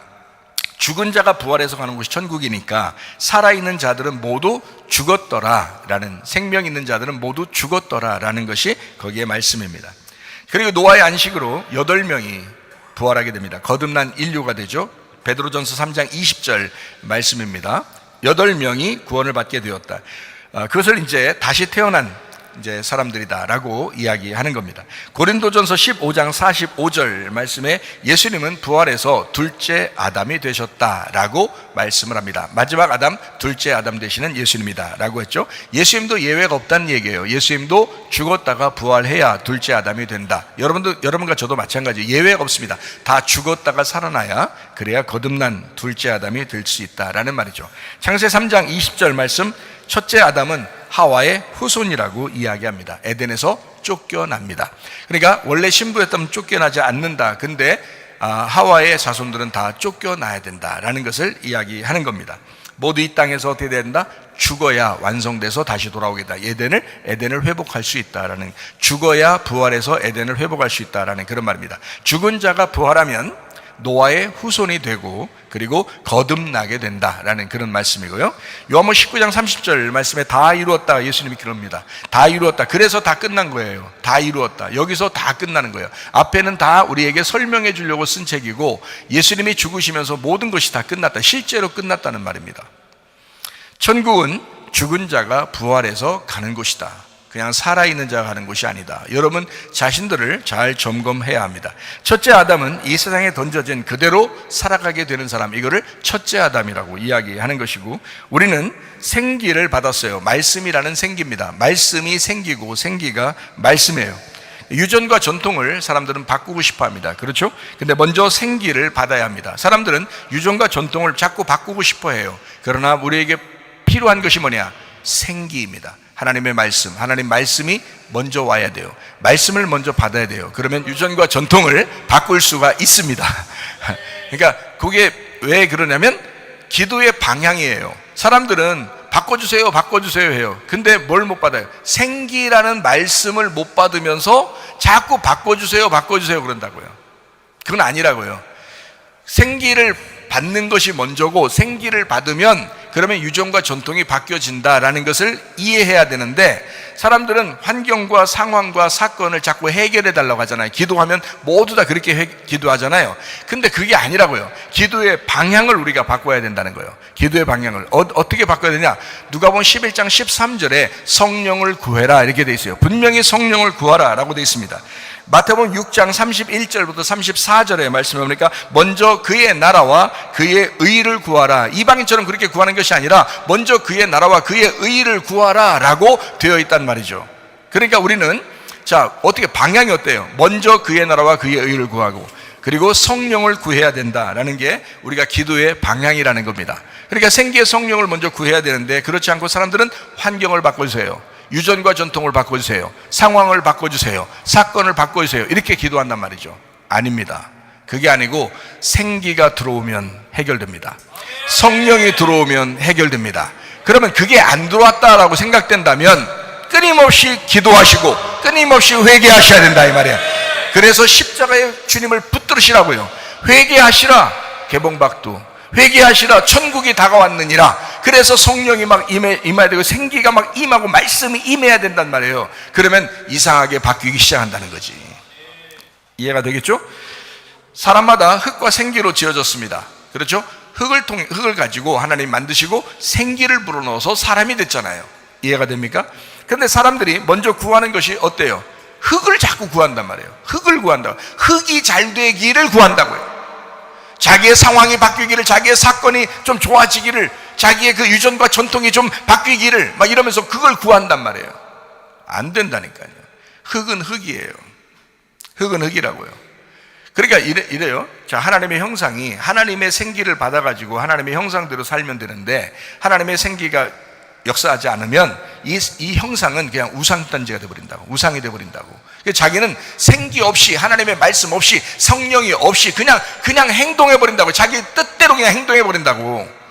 Speaker 1: 죽은 자가 부활해서 가는 곳이 천국이니까 살아있는 자들은 모두 죽었더라 라는, 생명 있는 자들은 모두 죽었더라 라는 것이 거기에 말씀입니다. 그리고 노아의 안식으로 8명이 부활하게 됩니다. 거듭난 인류가 되죠. 베드로전서 3장 20절 말씀입니다. 8명이 구원을 받게 되었다. 그것을 이제 다시 태어난 이제 사람들이다라고 이야기하는 겁니다. 고린도전서 15장 45절 말씀에 예수님은 부활해서 둘째 아담이 되셨다라고 말씀을 합니다. 마지막 아담, 둘째 아담 되시는 예수님이다라고 했죠. 예수님도 예외가 없다는 얘기예요. 예수님도 죽었다가 부활해야 둘째 아담이 된다. 여러분과 저도 마찬가지, 예외가 없습니다. 다 죽었다가 살아나야, 그래야 거듭난 둘째 아담이 될 수 있다라는 말이죠. 창세기 3장 20절 말씀, 첫째 아담은 하와의 후손이라고 이야기합니다. 에덴에서 쫓겨납니다. 그러니까 원래 신부였다면 쫓겨나지 않는다. 근데 하와의 자손들은 다 쫓겨나야 된다라는 것을 이야기하는 겁니다. 모두 이 땅에서 어떻게 된다? 죽어야 완성돼서 다시 돌아오게 된다. 에덴을 회복할 수 있다라는, 죽어야 부활해서 에덴을 회복할 수 있다라는 그런 말입니다. 죽은 자가 부활하면 노아의 후손이 되고, 그리고 거듭나게 된다라는 그런 말씀이고요. 요한복음 19장 30절 말씀에 다 이루었다, 예수님이 그럽니다. 다 이루었다. 그래서 다 끝난 거예요. 다 이루었다. 여기서 다 끝나는 거예요. 앞에는 다 우리에게 설명해 주려고 쓴 책이고, 예수님이 죽으시면서 모든 것이 다 끝났다, 실제로 끝났다는 말입니다. 천국은 죽은 자가 부활해서 가는 곳이다. 그냥 살아있는 자가 가는 곳이 아니다. 여러분 자신들을 잘 점검해야 합니다. 첫째 아담은 이 세상에 던져진 그대로 살아가게 되는 사람, 이거를 첫째 아담이라고 이야기하는 것이고, 우리는 생기를 받았어요. 말씀이라는 생기입니다. 말씀이 생기고, 생기가 말씀이에요. 유전과 전통을 사람들은 바꾸고 싶어 합니다. 그렇죠? 근데 먼저 생기를 받아야 합니다. 사람들은 유전과 전통을 자꾸 바꾸고 싶어 해요. 그러나 우리에게 필요한 것이 뭐냐? 생기입니다. 하나님의 말씀, 하나님 말씀이 먼저 와야 돼요. 말씀을 먼저 받아야 돼요. 그러면 유전과 전통을 바꿀 수가 있습니다. 그러니까 그게 왜 그러냐면 기도의 방향이에요. 사람들은 바꿔주세요, 바꿔주세요 해요. 근데 뭘 못 받아요? 생기라는 말씀을 못 받으면서 자꾸 바꿔주세요, 바꿔주세요 그런다고요. 그건 아니라고요. 생기를 받는 것이 먼저고, 생기를 받으면 그러면 유전과 전통이 바뀌어진다라는 것을 이해해야 되는데, 사람들은 환경과 상황과 사건을 자꾸 해결해 달라고 하잖아요. 기도하면 모두 다 그렇게 기도하잖아요. 근데 그게 아니라고요. 기도의 방향을 우리가 바꿔야 된다는 거예요. 기도의 방향을 어떻게 바꿔야 되냐? 누가복음 11장 13절에 성령을 구해라 이렇게 돼 있어요. 분명히 성령을 구하라 라고 돼 있습니다. 마태복음 6장 31절부터 34절에 말씀해 보니까 먼저 그의 나라와 그의 의를 구하라. 이방인처럼 그렇게 구하는 것이 아니라 먼저 그의 나라와 그의 의를 구하라 라고 되어 있단 말이죠. 그러니까 우리는 자, 어떻게 방향이 어때요? 먼저 그의 나라와 그의 의를 구하고, 그리고 성령을 구해야 된다라는 게 우리가 기도의 방향이라는 겁니다. 그러니까 생기의 성령을 먼저 구해야 되는데, 그렇지 않고 사람들은 환경을 바꿔주세요, 유전과 전통을 바꿔주세요, 상황을 바꿔주세요, 사건을 바꿔주세요 이렇게 기도한단 말이죠. 아닙니다. 그게 아니고 생기가 들어오면 해결됩니다. 성령이 들어오면 해결됩니다. 그러면 그게 안 들어왔다라고 생각된다면 끊임없이 기도하시고 끊임없이 회개하셔야 된다 이 말이에요. 그래서 십자가에 주님을 붙들으시라고요. 회개하시라 개봉박두, 회개하시라 천국이 다가왔느니라. 그래서 성령이 막 임해야 되고 생기가 막 임하고 말씀이 임해야 된단 말이에요. 그러면 이상하게 바뀌기 시작한다는 거지. 이해가 되겠죠? 사람마다 흙과 생기로 지어졌습니다. 그렇죠? 흙을 가지고 하나님 만드시고 생기를 불어넣어서 사람이 됐잖아요. 이해가 됩니까? 그런데 사람들이 먼저 구하는 것이 어때요? 흙을 자꾸 구한단 말이에요. 흙을 구한다고. 흙이 잘 되기를 구한다고요. 자기의 상황이 바뀌기를, 자기의 사건이 좀 좋아지기를, 자기의 그 유전과 전통이 좀 바뀌기를 막 이러면서 그걸 구한단 말이에요. 안 된다니까요. 흙은 흙이에요. 흙은 흙이라고요. 그러니까 이래요. 자, 하나님의 형상이 하나님의 생기를 받아가지고 하나님의 형상대로 살면 되는데, 하나님의 생기가 역사하지 않으면 이 형상은 그냥 우상단지가 되어버린다고, 우상이 되어버린다고. 자기는 생기 없이, 하나님의 말씀 없이, 성령이 없이 그냥 행동해버린다고. 자기 뜻대로 그냥 행동해버린다고.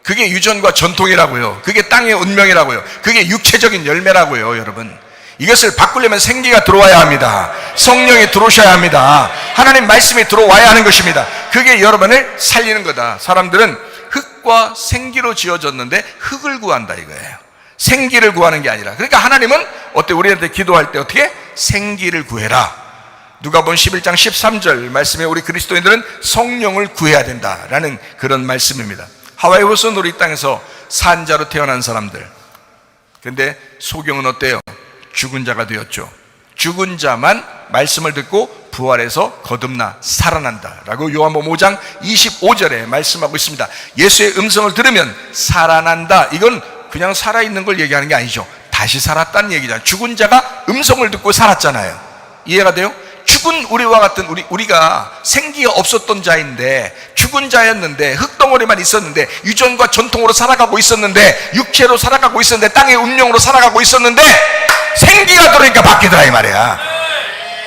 Speaker 1: 그게 유전과 전통이라고요. 그게 땅의 운명이라고요. 그게 육체적인 열매라고요. 여러분, 이것을 바꾸려면 생기가 들어와야 합니다. 성령이 들어오셔야 합니다. 하나님 말씀이 들어와야 하는 것입니다. 그게 여러분을 살리는 거다. 사람들은 흙과 생기로 지어졌는데 흙을 구한다 이거예요. 생기를 구하는 게 아니라. 그러니까 하나님은 우리한테 기도할 때 어떻게? 생기를 구해라. 누가복음 11장 13절 말씀에 우리 그리스도인들은 성령을 구해야 된다라는 그런 말씀입니다. 하와이 후손으로 이 땅에서 산자로 태어난 사람들, 근데 소경은 어때요? 죽은 자가 되었죠. 죽은 자만 말씀을 듣고 부활해서 거듭나 살아난다 라고 요한복음 5장 25절에 말씀하고 있습니다. 예수의 음성을 들으면 살아난다. 이건 그냥 살아있는 걸 얘기하는 게 아니죠. 다시 살았다는 얘기잖아요. 죽은 자가 음성을 듣고 살았잖아요. 이해가 돼요? 죽은 우리와 같은 우리가 생기가 없었던 자인데, 죽은 자였는데, 흙덩어리만 있었는데, 유전과 전통으로 살아가고 있었는데, 육체로 살아가고 있었는데, 땅의 운명으로 살아가고 있었는데, 생기가 들어오니까 바뀌더라 이 말이야.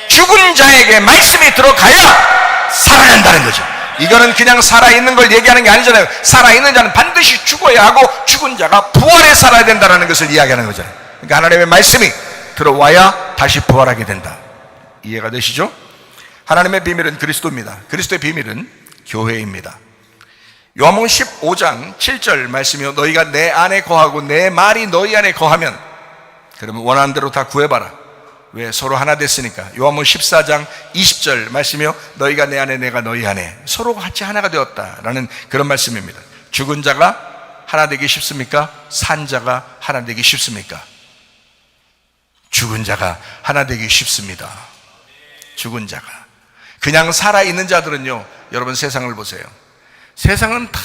Speaker 1: 죽은 자에게 말씀이 들어가야 살아난다는 거죠. 이거는 그냥 살아있는 걸 얘기하는 게 아니잖아요. 살아있는 자는 반드시 죽어야 하고, 죽은 자가 부활해 살아야 된다는 것을 이야기하는 거잖아요. 그러니까 하나님의 말씀이 들어와야 다시 부활하게 된다. 이해가 되시죠? 하나님의 비밀은 그리스도입니다. 그리스도의 비밀은 교회입니다. 요한복음 15장 7절 말씀이요, 너희가 내 안에 거하고 내 말이 너희 안에 거하면, 그러면 원하는 대로 다 구해봐라. 왜? 서로 하나 됐으니까. 요한복음 14장 20절 말씀이요, 너희가 내 안에 내가 너희 안에, 서로 같이 하나가 되었다라는 그런 말씀입니다. 죽은 자가 하나 되기 쉽습니까? 산 자가 하나 되기 쉽습니까? 죽은 자가 하나 되기 쉽습니다. 죽은 자가. 그냥 살아있는 자들은요, 여러분 세상을 보세요. 세상은 다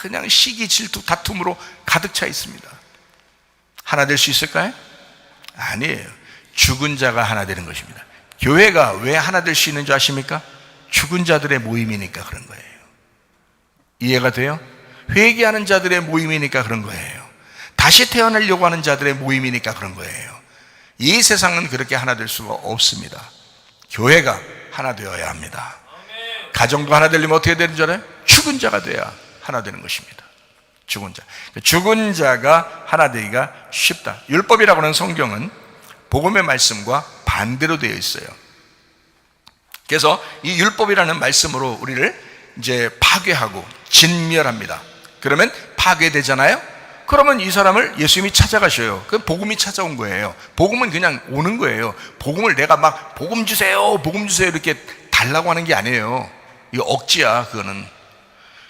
Speaker 1: 그냥 시기, 질투, 다툼으로 가득 차 있습니다. 하나 될 수 있을까요? 아니에요. 죽은 자가 하나 되는 것입니다. 교회가 왜 하나 될 수 있는 줄 아십니까? 죽은 자들의 모임이니까 그런 거예요. 이해가 돼요? 회개하는 자들의 모임이니까 그런 거예요. 다시 태어나려고 하는 자들의 모임이니까 그런 거예요. 이 세상은 그렇게 하나 될 수가 없습니다. 교회가 하나 되어야 합니다. 가정도 하나 되려면 어떻게 되는 줄 알아요? 죽은 자가 돼야 하나 되는 것입니다. 죽은 자. 죽은 자가 하나 되기가 쉽다. 율법이라고 하는 성경은 복음의 말씀과 반대로 되어 있어요. 그래서 이 율법이라는 말씀으로 우리를 이제 파괴하고 진멸합니다. 그러면 파괴되잖아요? 그러면 이 사람을 예수님이 찾아가셔요. 그 복음이 찾아온 거예요. 복음은 그냥 오는 거예요. 복음을 내가 막 복음 주세요 이렇게 달라고 하는 게 아니에요. 이거 억지야. 그거는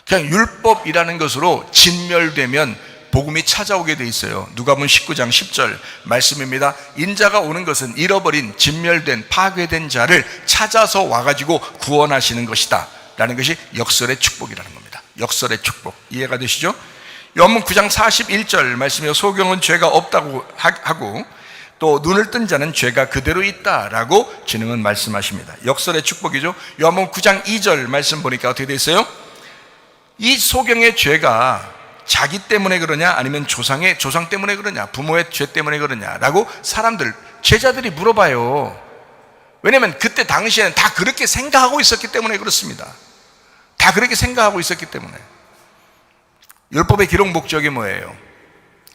Speaker 1: 그냥 율법이라는 것으로 진멸되면 복음이 찾아오게 돼 있어요. 누가복음 19장 10절 말씀입니다. 인자가 오는 것은 잃어버린, 진멸된, 파괴된 자를 찾아서 와가지고 구원하시는 것이다 라는 것이 역설의 축복이라는 겁니다. 역설의 축복. 이해가 되시죠? 요한복음 9장 41절 말씀이요, 소경은 죄가 없다고 하고 또 눈을 뜬 자는 죄가 그대로 있다라고 주님은 말씀하십니다. 역설의 축복이죠. 요한복음 9장 2절 말씀 보니까 어떻게 되어 있어요? 이 소경의 죄가 자기 때문에 그러냐, 아니면 조상 때문에 그러냐, 부모의 죄 때문에 그러냐라고 제자들이 물어봐요. 왜냐하면 그때 당시에는 다 그렇게 생각하고 있었기 때문에 그렇습니다. 다 그렇게 생각하고 있었기 때문에. 율법의 기록 목적이 뭐예요?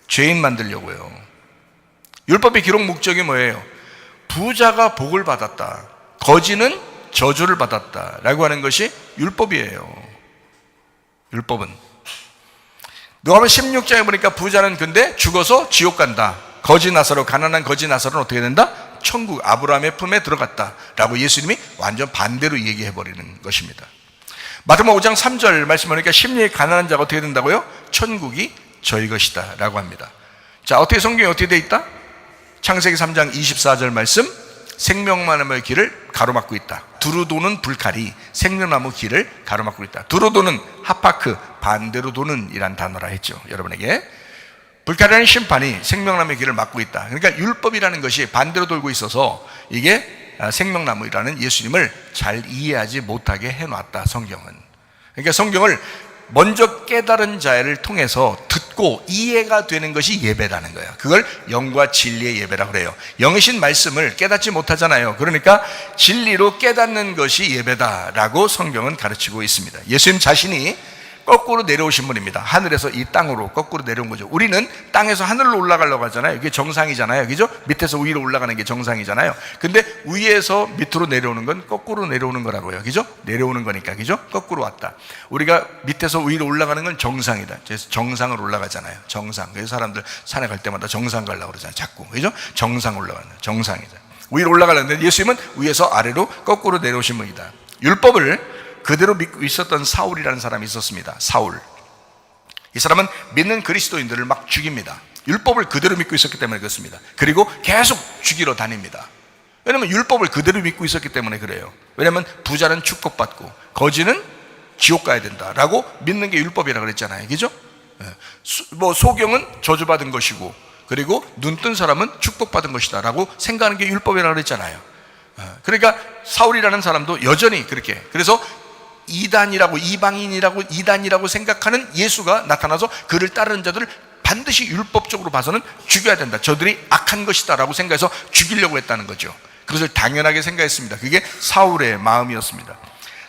Speaker 1: 죄인 만들려고요. 율법의 기록 목적이 뭐예요? 부자가 복을 받았다, 거지는 저주를 받았다 라고 하는 것이 율법이에요. 율법은 누가복음 16장에 보니까 부자는 근데 죽어서 지옥 간다, 거지 나사로, 가난한 거지 나사로는 어떻게 된다? 천국, 아브라함의 품에 들어갔다 라고 예수님이 완전 반대로 얘기해버리는 것입니다. 마태복음 5장 3절 말씀하니까 심령이 가난한 자가 어떻게 된다고요? 천국이 저희 것이다 라고 합니다. 자, 어떻게 성경이 어떻게 되어 있다? 창세기 3장 24절 말씀, 생명나무의 길을 가로막고 있다. 두루 도는 불칼이 생명나무 길을 가로막고 있다. 두루 도는 하파크, 반대로 도는 이란 단어라 했죠. 여러분에게 불칼이라는 심판이 생명나무의 길을 막고 있다. 그러니까 율법이라는 것이 반대로 돌고 있어서 이게 생명나무라는 예수님을 잘 이해하지 못하게 해놨다, 성경은. 그러니까 성경을 먼저 깨달은 자를 통해서 듣고 이해가 되는 것이 예배라는 거예요. 그걸 영과 진리의 예배라고 그래요. 영이신 말씀을 깨닫지 못하잖아요. 그러니까 진리로 깨닫는 것이 예배다라고 성경은 가르치고 있습니다. 예수님 자신이 거꾸로 내려오신 분입니다. 하늘에서 이 땅으로 거꾸로 내려온 거죠. 우리는 땅에서 하늘로 올라가려고 하잖아요. 이게 정상이잖아요. 그죠? 밑에서 위로 올라가는 게 정상이잖아요. 근데 위에서 밑으로 내려오는 건 거꾸로 내려오는 거라고요. 그죠? 내려오는 거니까. 그죠? 거꾸로 왔다. 우리가 밑에서 위로 올라가는 건 정상이다. 그래서 정상을 올라가잖아요. 정상. 그래서 사람들 산에 갈 때마다 정상 가려고 그러잖아요. 자꾸. 그죠? 정상 올라가는 정상이죠. 위로 올라가려는데 예수님은 위에서 아래로 거꾸로 내려오신 분이다. 율법을 그대로 믿고 있었던 사울이라는 사람이 있었습니다. 사울. 이 사람은 믿는 그리스도인들을 막 죽입니다. 율법을 그대로 믿고 있었기 때문에 그렇습니다. 그리고 계속 죽이러 다닙니다. 왜냐하면 율법을 그대로 믿고 있었기 때문에 그래요. 왜냐하면 부자는 축복받고 거지는 지옥 가야 된다라고 믿는 게 율법이라고 그랬잖아요. 그죠? 소경은 저주받은 것이고, 그리고 눈 뜬 사람은 축복받은 것이다 라고 생각하는 게 율법이라고 그랬잖아요. 그러니까 사울이라는 사람도 여전히 그렇게, 그래서 이단이라고 생각하는 예수가 나타나서 그를 따르는 자들을 반드시 율법적으로 봐서는 죽여야 된다. 저들이 악한 것이다 라고 생각해서 죽이려고 했다는 거죠. 그것을 당연하게 생각했습니다. 그게 사울의 마음이었습니다.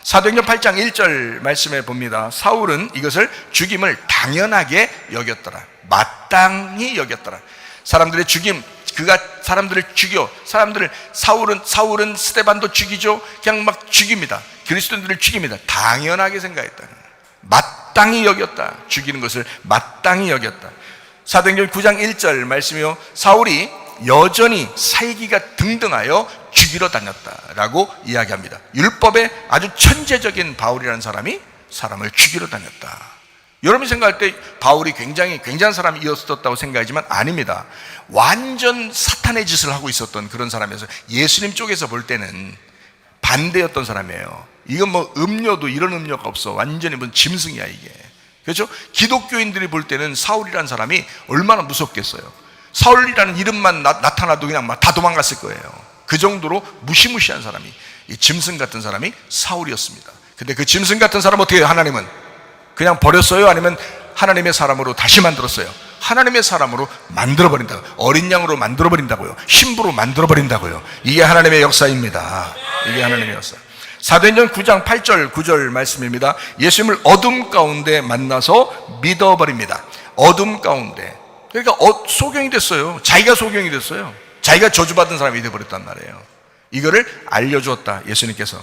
Speaker 1: 사도행전 8장 1절 말씀에 봅니다. 사울은 이것을 죽임을 당연하게 여겼더라. 마땅히 여겼더라. 사람들의 죽임, 그가 사람들을 죽여, 사울은 스데반도 죽이죠. 그냥 막 죽입니다. 그리스도인들을 죽입니다. 당연하게 생각했다. 마땅히 여겼다. 죽이는 것을 마땅히 여겼다. 사도행전 9장 1절 말씀이요, 사울이 여전히 살기가 등등하여 죽이러 다녔다라고 이야기합니다. 율법에 아주 천재적인 바울이라는 사람이 사람을 죽이러 다녔다. 여러분이 생각할 때 바울이 굉장히 굉장한 사람이었다고 생각하지만 아닙니다. 완전 사탄의 짓을 하고 있었던 그런 사람이어서 예수님 쪽에서 볼 때는 반대였던 사람이에요. 이건 뭐 음료도 이런 음료가 없어. 완전히 뭔 짐승이야 이게. 그렇죠? 기독교인들이 볼 때는 사울이라는 사람이 얼마나 무섭겠어요. 사울이라는 이름만 나타나도 그냥 막 다 도망갔을 거예요. 그 정도로 무시무시한 사람이, 이 짐승 같은 사람이 사울이었습니다. 근데 그 짐승 같은 사람 어떻게 해요? 하나님은 그냥 버렸어요? 아니면 하나님의 사람으로 다시 만들었어요? 하나님의 사람으로 만들어버린다고, 어린 양으로 만들어버린다고요. 신부로 만들어버린다고요. 이게 하나님의 역사입니다. 이게 하나님의 역사. 사도행전 9장 8절 9절 말씀입니다. 예수님을 어둠 가운데 만나서 믿어버립니다. 어둠 가운데. 그러니까 소경이 됐어요. 자기가 소경이 됐어요. 자기가 저주받은 사람이 되어버렸단 말이에요. 이거를 알려주었다, 예수님께서.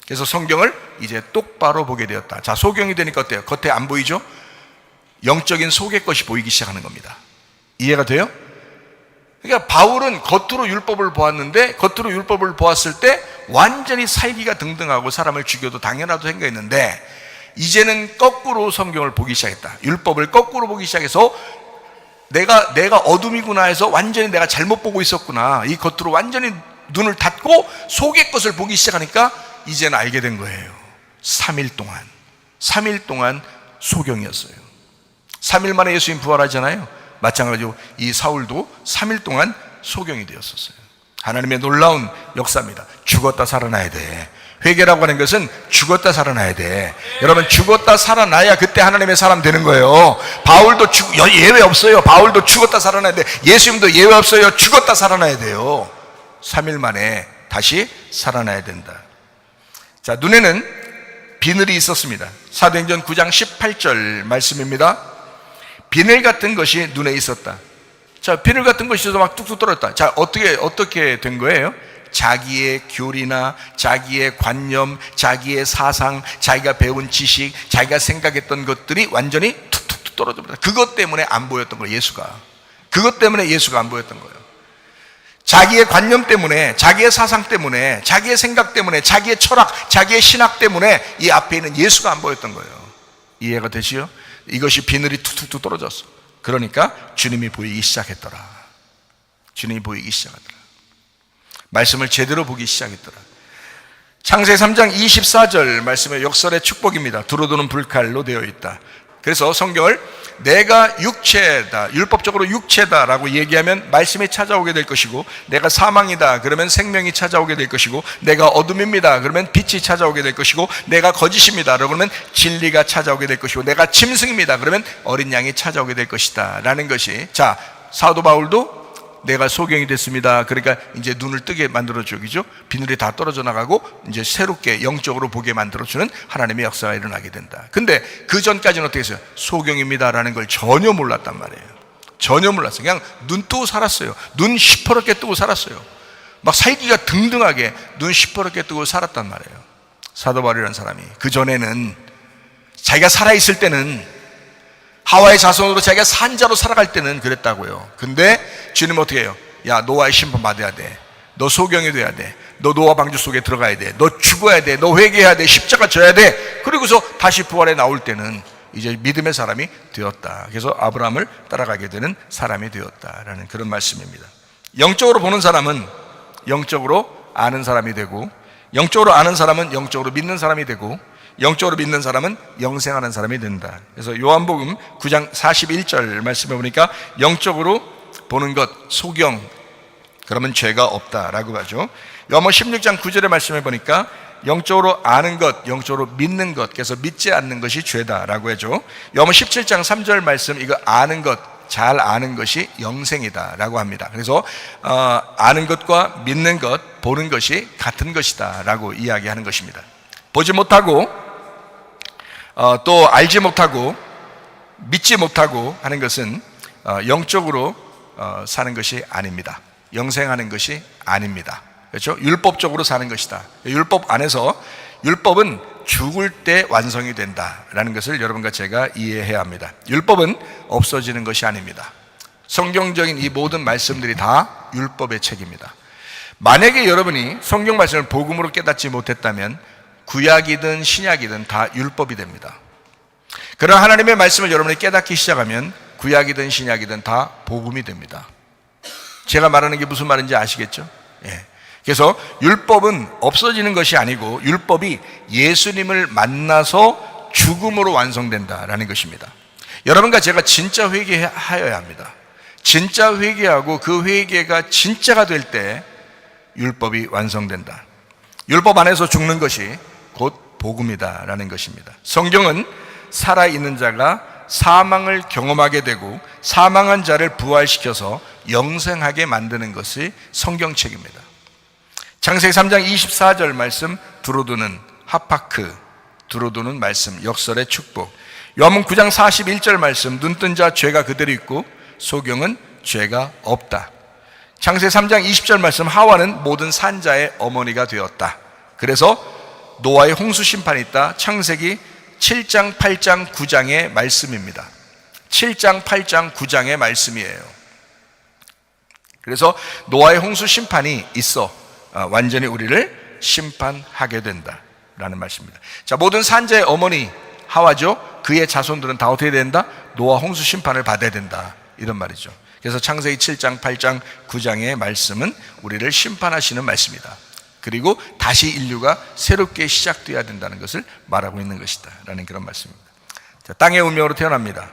Speaker 1: 그래서 성경을 이제 똑바로 보게 되었다. 자, 소경이 되니까 어때요? 겉에 안 보이죠? 영적인 속의 것이 보이기 시작하는 겁니다. 이해가 돼요? 그러니까 바울은 겉으로 율법을 보았는데, 겉으로 율법을 보았을 때 완전히 살기가 등등하고 사람을 죽여도 당연하다고 생각했는데, 이제는 거꾸로 성경을 보기 시작했다. 율법을 거꾸로 보기 시작해서 내가 어둠이구나 해서 완전히 내가 잘못 보고 있었구나, 이 겉으로 완전히 눈을 닫고 속의 것을 보기 시작하니까 이제는 알게 된 거예요. 3일 동안 소경이었어요. 3일 만에 예수님 부활하잖아요. 마찬가지로 이 사울도 3일 동안 소경이 되었었어요. 하나님의 놀라운 역사입니다. 죽었다 살아나야 돼. 회개라고 하는 것은 죽었다 살아나야 돼. 여러분, 죽었다 살아나야 그때 하나님의 사람 되는 거예요. 바울도 예외 없어요. 바울도 죽었다 살아나야 돼. 예수님도 예외 없어요. 죽었다 살아나야 돼요. 3일 만에 다시 살아나야 된다. 자, 눈에는 비늘이 있었습니다. 사도행전 9장 18절 말씀입니다. 비늘 같은 것이 눈에 있었다. 자, 비늘 같은 것이 있어서 막 뚝뚝 떨어졌다. 자, 어떻게 된 거예요? 자기의 교리나 자기의 관념, 자기의 사상, 자기가 배운 지식, 자기가 생각했던 것들이 완전히 툭툭 떨어집니다. 그것 때문에 안 보였던 거예요, 예수가. 그것 때문에 예수가 안 보였던 거예요. 자기의 관념 때문에, 자기의 사상 때문에, 자기의 생각 때문에, 자기의 철학, 자기의 신학 때문에 이 앞에 있는 예수가 안 보였던 거예요. 이해가 되시요? 이것이 비늘이 툭툭툭 떨어졌어. 그러니까 주님이 보이기 시작했더라. 주님이 보이기 시작하더라. 말씀을 제대로 보기 시작했더라. 창세기 3장 24절 말씀의 역설의 축복입니다. 두루두는 불칼로 되어 있다. 그래서 성경을 내가 육체다, 율법적으로 육체다라고 얘기하면 말씀이 찾아오게 될 것이고, 내가 사망이다 그러면 생명이 찾아오게 될 것이고, 내가 어둠입니다 그러면 빛이 찾아오게 될 것이고, 내가 거짓입니다 그러면 진리가 찾아오게 될 것이고, 내가 짐승입니다 그러면 어린 양이 찾아오게 될 것이다 라는 것이, 자, 사도 바울도 내가 소경이 됐습니다. 그러니까 이제 눈을 뜨게 만들어주죠. 비늘이 다 떨어져 나가고 이제 새롭게 영적으로 보게 만들어주는 하나님의 역사가 일어나게 된다. 근데 그 전까지는 어떻게 했어요? 소경입니다라는 걸 전혀 몰랐단 말이에요. 전혀 몰랐어요. 그냥 눈 뜨고 살았어요. 눈 시퍼렇게 뜨고 살았어요. 막 살기가 등등하게 눈 시퍼렇게 뜨고 살았단 말이에요. 사도 바울이라는 사람이 그 전에는 자기가 살아있을 때는, 하와의 자손으로 자기가 산자로 살아갈 때는 그랬다고요. 근데 주님 어떻게 해요? 야, 노아의 심판 받아야 돼. 너 소경이 돼야 돼. 너 노아 방주 속에 들어가야 돼. 너 죽어야 돼. 너 회개해야 돼. 십자가 져야 돼. 그리고서 다시 부활해 나올 때는 이제 믿음의 사람이 되었다. 그래서 아브라함을 따라가게 되는 사람이 되었다라는 그런 말씀입니다. 영적으로 보는 사람은 영적으로 아는 사람이 되고, 영적으로 아는 사람은 영적으로 믿는 사람이 되고, 영적으로 믿는 사람은 영생하는 사람이 된다. 그래서 요한복음 9장 41절 말씀해 보니까 영적으로 보는 것, 소경, 그러면 죄가 없다라고 하죠. 요한복음 16장 9절의 말씀해 보니까 영적으로 아는 것, 영적으로 믿는 것, 그래서 믿지 않는 것이 죄다라고 하죠. 요한복음 17장 3절 말씀, 이거 아는 것, 잘 아는 것이 영생이다라고 합니다. 그래서 아는 것과 믿는 것, 보는 것이 같은 것이다라고 이야기하는 것입니다. 보지 못하고 또 알지 못하고 믿지 못하고 하는 것은 영적으로 사는 것이 아닙니다. 영생하는 것이 아닙니다. 그렇죠? 율법적으로 사는 것이다. 율법 안에서, 율법은 죽을 때 완성이 된다라는 것을 여러분과 제가 이해해야 합니다. 율법은 없어지는 것이 아닙니다. 성경적인 이 모든 말씀들이 다 율법의 책입니다. 만약에 여러분이 성경 말씀을 복음으로 깨닫지 못했다면 구약이든 신약이든 다 율법이 됩니다. 그러나 하나님의 말씀을 여러분이 깨닫기 시작하면 구약이든 신약이든 다 복음이 됩니다. 제가 말하는 게 무슨 말인지 아시겠죠? 예. 그래서 율법은 없어지는 것이 아니고, 율법이 예수님을 만나서 죽음으로 완성된다라는 것입니다. 여러분과 제가 진짜 회개하여야 합니다. 진짜 회개하고 그 회개가 진짜가 될 때 율법이 완성된다. 율법 안에서 죽는 것이 곧 복음이다라는 것입니다. 성경은 살아있는 자가 사망을 경험하게 되고 사망한 자를 부활시켜서 영생하게 만드는 것이 성경책입니다. 창세기 3장 24절 말씀, 두로두는 하파크, 두로두는 말씀, 역설의 축복. 요한복음 9장 41절 말씀, 눈뜬 자 죄가 그대로 있고 소경은 죄가 없다. 창세기 3장 20절 말씀, 하와는 모든 산자의 어머니가 되었다. 그래서 노아의 홍수 심판이 있다. 창세기 7장, 8장, 9장의 말씀입니다. 7장, 8장, 9장의 말씀이에요. 그래서 노아의 홍수 심판이 있어 완전히 우리를 심판하게 된다라는 말씀입니다. 자, 모든 산자의 어머니 하와죠. 그의 자손들은 다 어떻게 된다? 노아 홍수 심판을 받아야 된다, 이런 말이죠. 그래서 창세기 7장, 8장, 9장의 말씀은 우리를 심판하시는 말씀이다. 그리고 다시 인류가 새롭게 시작되어야 된다는 것을 말하고 있는 것이다 라는 그런 말씀입니다. 자, 땅의 운명으로 태어납니다.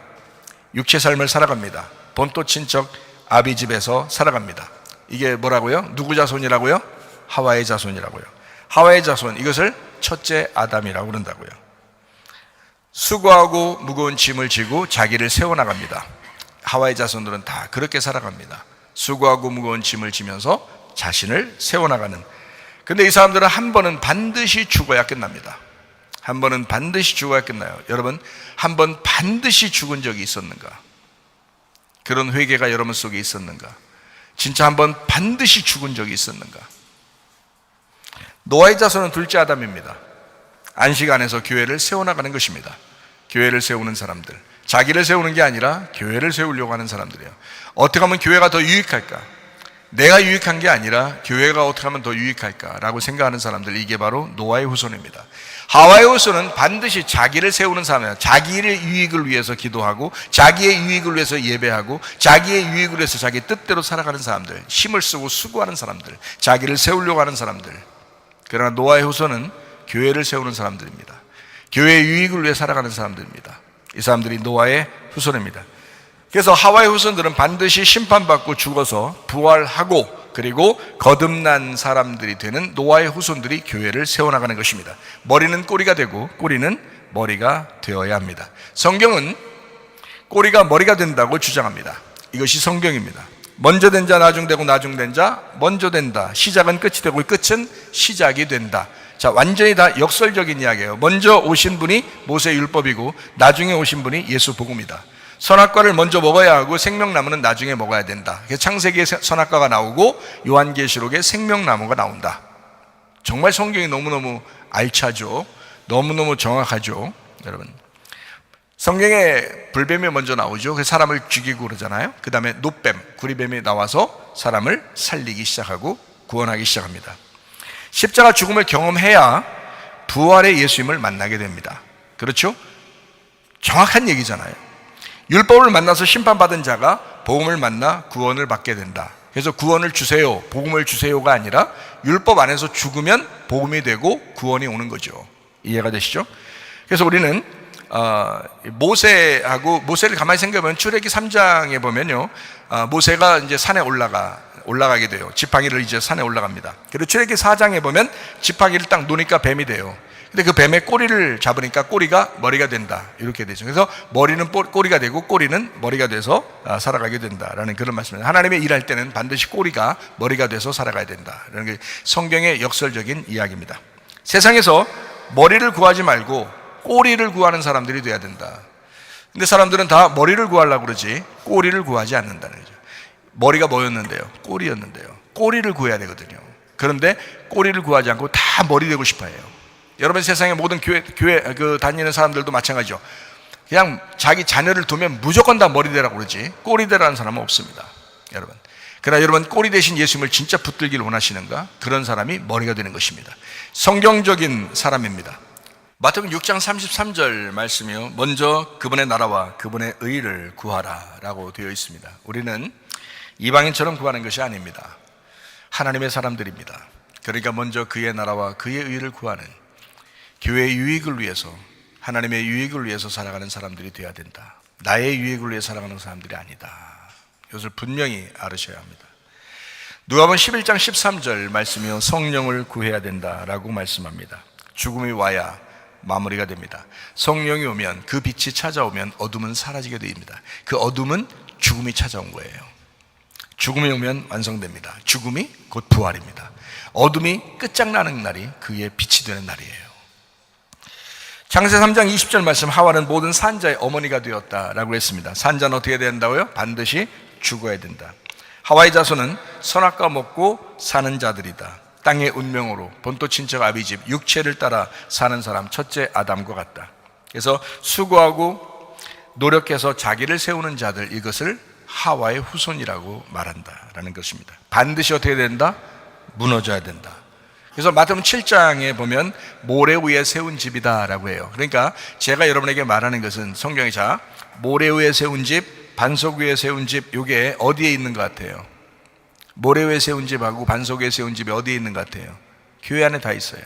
Speaker 1: 육체 삶을 살아갑니다. 본토 친척 아비 집에서 살아갑니다. 이게 뭐라고요? 누구 자손이라고요? 하와의 자손이라고요. 하와의 자손, 이것을 첫째 아담이라고 그런다고요. 수고하고 무거운 짐을 지고 자기를 세워나갑니다. 하와의 자손들은 다 그렇게 살아갑니다. 수고하고 무거운 짐을 지면서 자신을 세워나가는. 근데 이 사람들은 한 번은 반드시 죽어야 끝납니다. 한 번은 반드시 죽어야 끝나요. 여러분, 한 번 반드시 죽은 적이 있었는가? 그런 회개가 여러분 속에 있었는가? 진짜 한 번 반드시 죽은 적이 있었는가? 노아의 자손은 둘째 아담입니다. 안식 안에서 교회를 세워나가는 것입니다. 교회를 세우는 사람들, 자기를 세우는 게 아니라 교회를 세우려고 하는 사람들이에요. 어떻게 하면 교회가 더 유익할까? 내가 유익한 게 아니라 교회가 어떻게 하면 더 유익할까라고 생각하는 사람들, 이게 바로 노아의 후손입니다. 하와의 후손은 반드시 자기를 세우는 사람이에요. 자기의 유익을 위해서 기도하고, 자기의 유익을 위해서 예배하고, 자기의 유익을 위해서 자기 뜻대로 살아가는 사람들, 힘을 쓰고 수고하는 사람들, 자기를 세우려고 하는 사람들. 그러나 노아의 후손은 교회를 세우는 사람들입니다. 교회의 유익을 위해 살아가는 사람들입니다. 이 사람들이 노아의 후손입니다. 그래서 하와의 후손들은 반드시 심판받고 죽어서 부활하고 그리고 거듭난 사람들이 되는 노아의 후손들이 교회를 세워나가는 것입니다. 머리는 꼬리가 되고 꼬리는 머리가 되어야 합니다. 성경은 꼬리가 머리가 된다고 주장합니다. 이것이 성경입니다. 먼저 된 자 나중 되고 나중 된 자 먼저 된다. 시작은 끝이 되고 끝은 시작이 된다. 자, 완전히 다 역설적인 이야기예요. 먼저 오신 분이 모세 율법이고 나중에 오신 분이 예수 복음이다. 선악과를 먼저 먹어야 하고 생명나무는 나중에 먹어야 된다. 창세기에 선악과가 나오고 요한계시록에 생명나무가 나온다. 정말 성경이 너무너무 알차죠. 너무너무 정확하죠. 여러분, 성경에 불뱀이 먼저 나오죠. 그 사람을 죽이고 그러잖아요. 그 다음에 노뱀, 구리뱀이 나와서 사람을 살리기 시작하고 구원하기 시작합니다. 십자가 죽음을 경험해야 부활의 예수님을 만나게 됩니다. 그렇죠? 정확한 얘기잖아요. 율법을 만나서 심판받은 자가 복음을 만나 구원을 받게 된다. 그래서 구원을 주세요, 복음을 주세요가 아니라 율법 안에서 죽으면 복음이 되고 구원이 오는 거죠. 이해가 되시죠? 그래서 우리는 모세를 가만히 생각해보면 출애기 3장에 보면요, 모세가 이제 산에 올라가게 돼요. 지팡이를 이제 산에 올라갑니다. 그리고 출애기 4장에 보면 지팡이를 딱 놓으니까 뱀이 돼요. 근데 그 뱀의 꼬리를 잡으니까 꼬리가 머리가 된다. 이렇게 되죠. 그래서 머리는 꼬리가 되고 꼬리는 머리가 돼서 살아가게 된다라는 그런 말씀입니다. 하나님의 일할 때는 반드시 꼬리가 머리가 돼서 살아가야 된다. 라는 게 성경의 역설적인 이야기입니다. 세상에서 머리를 구하지 말고 꼬리를 구하는 사람들이 돼야 된다. 근데 사람들은 다 머리를 구하려고 그러지 꼬리를 구하지 않는다는 거죠. 머리가 뭐였는데요? 꼬리였는데요. 꼬리를 구해야 되거든요. 그런데 꼬리를 구하지 않고 다 머리 되고 싶어 해요. 여러분, 세상의 모든 교회 다니는 사람들도 마찬가지죠. 그냥 자기 자녀를 두면 무조건 다 머리 되라고 그러지 꼬리 되라는 사람은 없습니다. 여러분, 그러나 여러분, 꼬리 대신 예수님을 진짜 붙들기를 원하시는가? 그런 사람이 머리가 되는 것입니다. 성경적인 사람입니다. 마태복음 6장 33절 말씀이요, 먼저 그분의 나라와 그분의 의를 구하라 라고 되어 있습니다. 우리는 이방인처럼 구하는 것이 아닙니다. 하나님의 사람들입니다. 그러니까 먼저 그의 나라와 그의 의를 구하는, 교회의 유익을 위해서, 하나님의 유익을 위해서 살아가는 사람들이 되어야 된다. 나의 유익을 위해 살아가는 사람들이 아니다. 이것을 분명히 알으셔야 합니다. 누가복음 11장 13절 말씀이요, 성령을 구해야 된다라고 말씀합니다. 죽음이 와야 마무리가 됩니다. 성령이 오면, 그 빛이 찾아오면 어둠은 사라지게 됩니다. 그 어둠은 죽음이 찾아온 거예요. 죽음이 오면 완성됩니다. 죽음이 곧 부활입니다. 어둠이 끝장나는 날이 그의 빛이 되는 날이에요. 창세기 3장 20절 말씀, 하와는 모든 산자의 어머니가 되었다라고 했습니다. 산자는 어떻게 된다고요? 반드시 죽어야 된다. 하와의 자손은 선악과 먹고 사는 자들이다. 땅의 운명으로 본토 친척 아비집 육체를 따라 사는 사람, 첫째 아담과 같다. 그래서 수고하고 노력해서 자기를 세우는 자들, 이것을 하와의 후손이라고 말한다라는 것입니다. 반드시 어떻게 된다? 무너져야 된다. 그래서 마태복음 7장에 보면 모래 위에 세운 집이다라고 해요. 그러니까 제가 여러분에게 말하는 것은, 성경에 자, 모래 위에 세운 집, 반석 위에 세운 집, 이게 어디에 있는 것 같아요? 모래 위에 세운 집하고 반석 위에 세운 집이 어디에 있는 것 같아요? 교회 안에 다 있어요.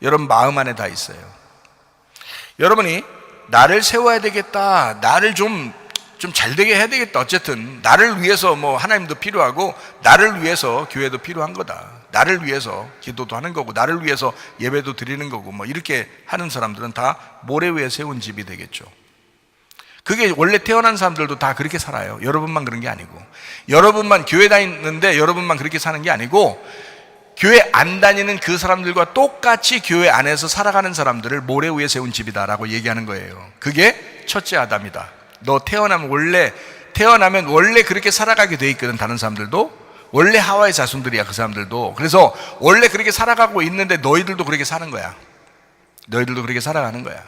Speaker 1: 여러분 마음 안에 다 있어요. 여러분이 나를 세워야 되겠다, 나를 좀 잘되게 해야 되겠다, 어쨌든 나를 위해서 하나님도 필요하고 나를 위해서 교회도 필요한 거다, 나를 위해서 기도도 하는 거고 나를 위해서 예배도 드리는 거고 이렇게 하는 사람들은 다 모래 위에 세운 집이 되겠죠. 그게 원래 태어난 사람들도 다 그렇게 살아요. 여러분만 그런 게 아니고, 여러분만 교회 다니는데 여러분만 그렇게 사는 게 아니고, 교회 안 다니는 그 사람들과 똑같이 교회 안에서 살아가는 사람들을 모래 위에 세운 집이다라고 얘기하는 거예요. 그게 첫째 아담이다. 너 태어나면 원래 그렇게 살아가게 돼 있거든. 다른 사람들도 원래 하와의 자손들이야, 그 사람들도. 그래서 원래 그렇게 살아가고 있는데 너희들도 그렇게 사는 거야. 너희들도 그렇게 살아가는 거야.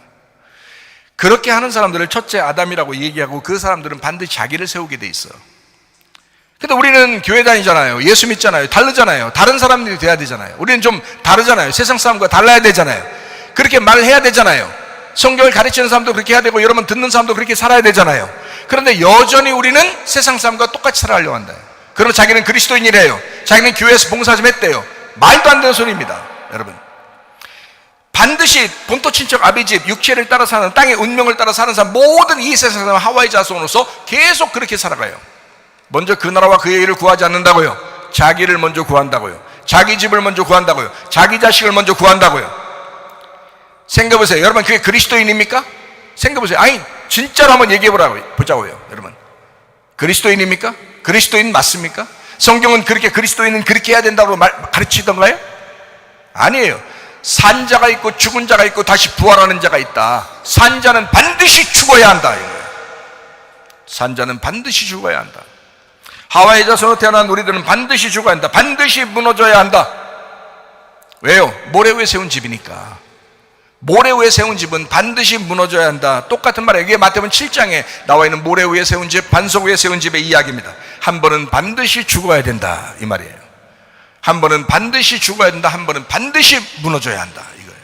Speaker 1: 그렇게 하는 사람들을 첫째 아담이라고 얘기하고, 그 사람들은 반드시 자기를 세우게 돼 있어. 근데 우리는 교회 다니잖아요. 예수 믿잖아요. 다르잖아요. 다른 사람들이 돼야 되잖아요. 우리는 좀 다르잖아요. 세상 사람과 달라야 되잖아요. 그렇게 말해야 되잖아요. 성경을 가르치는 사람도 그렇게 해야 되고, 여러분 듣는 사람도 그렇게 살아야 되잖아요. 그런데 여전히 우리는 세상 사람과 똑같이 살아가려고 한다. 그러면 자기는 그리스도인이래요. 자기는 교회에서 봉사 좀 했대요. 말도 안 되는 소리입니다. 여러분, 반드시 본토 친척 아비집 육체를 따라 사는, 땅의 운명을 따라 사는 사람, 모든 이 세상 사람 하와의 자손으로서 계속 그렇게 살아가요. 먼저 그 나라와 그의 일을 구하지 않는다고요. 자기를 먼저 구한다고요. 자기 집을 먼저 구한다고요. 자기 자식을 먼저 구한다고요. 생각해보세요. 여러분, 그게 그리스도인입니까? 생각해보세요. 아니, 진짜로 한번 얘기해보자고요. 여러분, 그리스도인입니까? 그리스도인 맞습니까? 성경은 그렇게 그리스도인은 그렇게 해야 된다고 가르치던가요? 아니에요. 산 자가 있고 죽은 자가 있고 다시 부활하는 자가 있다. 산 자는 반드시 죽어야 한다, 이거예요. 산 자는 반드시 죽어야 한다. 하와의 자손으로 태어난 우리들은 반드시 죽어야 한다. 반드시 무너져야 한다. 왜요? 모래 위에 세운 집이니까. 모래 위에 세운 집은 반드시 무너져야 한다. 똑같은 말이에요. 이게 마태복음 7장에 나와 있는 모래 위에 세운 집, 반석 위에 세운 집의 이야기입니다. 한 번은 반드시 죽어야 된다, 이 말이에요. 한 번은 반드시 죽어야 된다. 한 번은 반드시 무너져야 한다, 이거예요.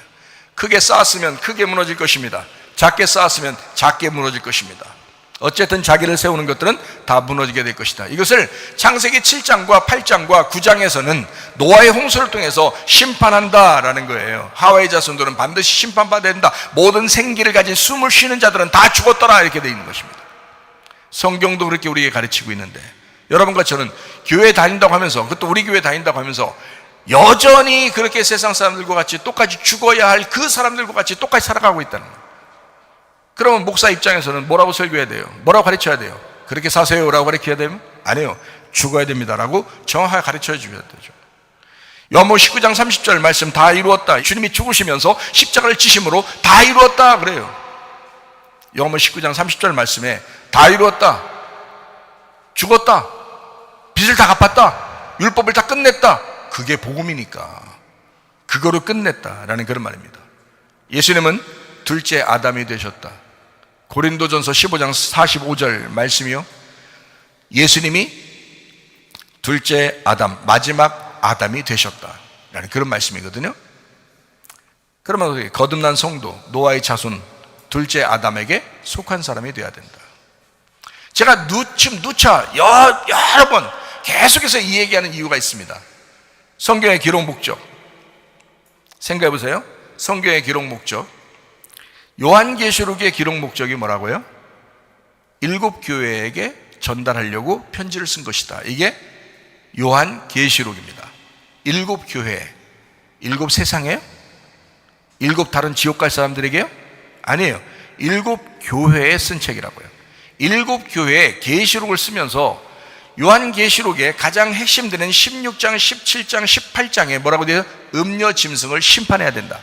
Speaker 1: 크게 쌓았으면 크게 무너질 것입니다. 작게 쌓았으면 작게 무너질 것입니다. 어쨌든 자기를 세우는 것들은 다 무너지게 될 것이다. 이것을 창세기 7장과 8장과 9장에서는 노아의 홍수를 통해서 심판한다라는 거예요. 하와의 자손들은 반드시 심판받아야 된다. 모든 생기를 가진 숨을 쉬는 자들은 다 죽었더라, 이렇게 되어 있는 것입니다. 성경도 그렇게 우리에게 가르치고 있는데, 여러분과 저는 교회 다닌다고 하면서, 그것도 우리 교회 다닌다고 하면서 여전히 그렇게 세상 사람들과 같이 똑같이 죽어야 할 그 사람들과 같이 똑같이 살아가고 있다는 거예요. 그러면 목사 입장에서는 뭐라고 설교해야 돼요? 뭐라고 가르쳐야 돼요? 그렇게 사세요 라고 가르쳐야 되면? 아니에요. 죽어야 됩니다 라고 정확하게 가르쳐 줘야 되죠. 요한복음 19장 30절 말씀, 다 이루었다. 주님이 죽으시면서 십자가를 지심으로 다 이루었다 그래요. 요한복음 19장 30절 말씀에 다 이루었다, 죽었다, 빚을 다 갚았다, 율법을 다 끝냈다. 그게 복음이니까 그거로 끝냈다라는 그런 말입니다. 예수님은 둘째 아담이 되셨다. 고린도전서 15장 45절 말씀이요, 예수님이 둘째 아담, 마지막 아담이 되셨다라는 그런 말씀이거든요. 그러면 거듭난 성도, 노아의 자손, 둘째 아담에게 속한 사람이 되어야 된다. 제가 누차 여러 번 계속해서 이 얘기하는 이유가 있습니다. 성경의 기록 목적, 생각해 보세요. 성경의 기록 목적, 요한계시록의 기록 목적이 뭐라고요? 7교회에게 전달하려고 편지를 쓴 것이다. 이게 요한계시록입니다. 7교회, 7세상에요? 7 다른 지옥 갈 사람들에게요? 아니에요. 7교회에 쓴 책이라고요. 7교회에 계시록을 쓰면서 요한계시록의 가장 핵심되는 16장, 17장, 18장에 뭐라고 돼요? 음녀짐승을 심판해야 된다.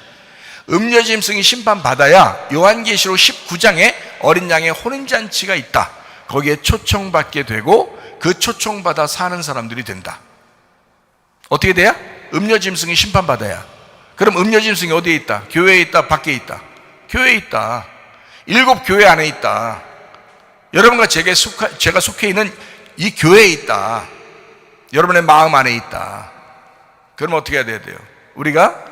Speaker 1: 음녀짐승이 심판받아야 요한계시록 19장에 어린 양의 혼인잔치가 있다. 거기에 초청받게 되고 그 초청받아 사는 사람들이 된다. 어떻게 돼야? 음녀짐승이 심판받아야. 그럼 음녀짐승이 어디에 있다? 교회에 있다? 밖에 있다? 교회에 있다. 7교회 안에 있다. 여러분과 제가 속해 있는 이 교회에 있다. 여러분의 마음 안에 있다. 그럼 어떻게 해야 돼요? 우리가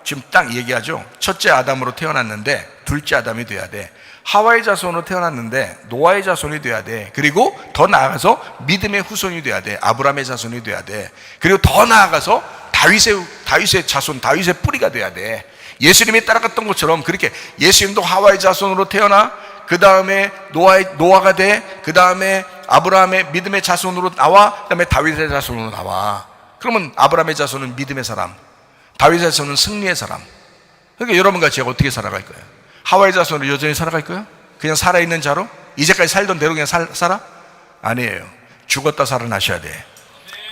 Speaker 1: 지금 딱 얘기하죠. 첫째 아담으로 태어났는데 둘째 아담이 돼야 돼. 하와의 자손으로 태어났는데 노아의 자손이 돼야 돼. 그리고 더 나아가서 믿음의 후손이 돼야 돼. 아브라함의 자손이 돼야 돼. 그리고 더 나아가서 다윗의 자손, 다윗의 뿌리가 돼야 돼. 예수님이 따라갔던 것처럼 그렇게 예수님도 하와의 자손으로 태어나, 그 다음에 노아가 돼, 그 다음에 아브라함의 믿음의 자손으로 나와, 그 다음에 다윗의 자손으로 나와. 그러면 아브라함의 자손은 믿음의 사람, 다윗의 자손은 승리의 사람. 그러니까 여러분과 제가 어떻게 살아갈 거예요? 하와의 자손으로 여전히 살아갈 거예요? 그냥 살아있는 자로? 이제까지 살던 대로 그냥 살아? 아니에요. 죽었다 살아나셔야 돼.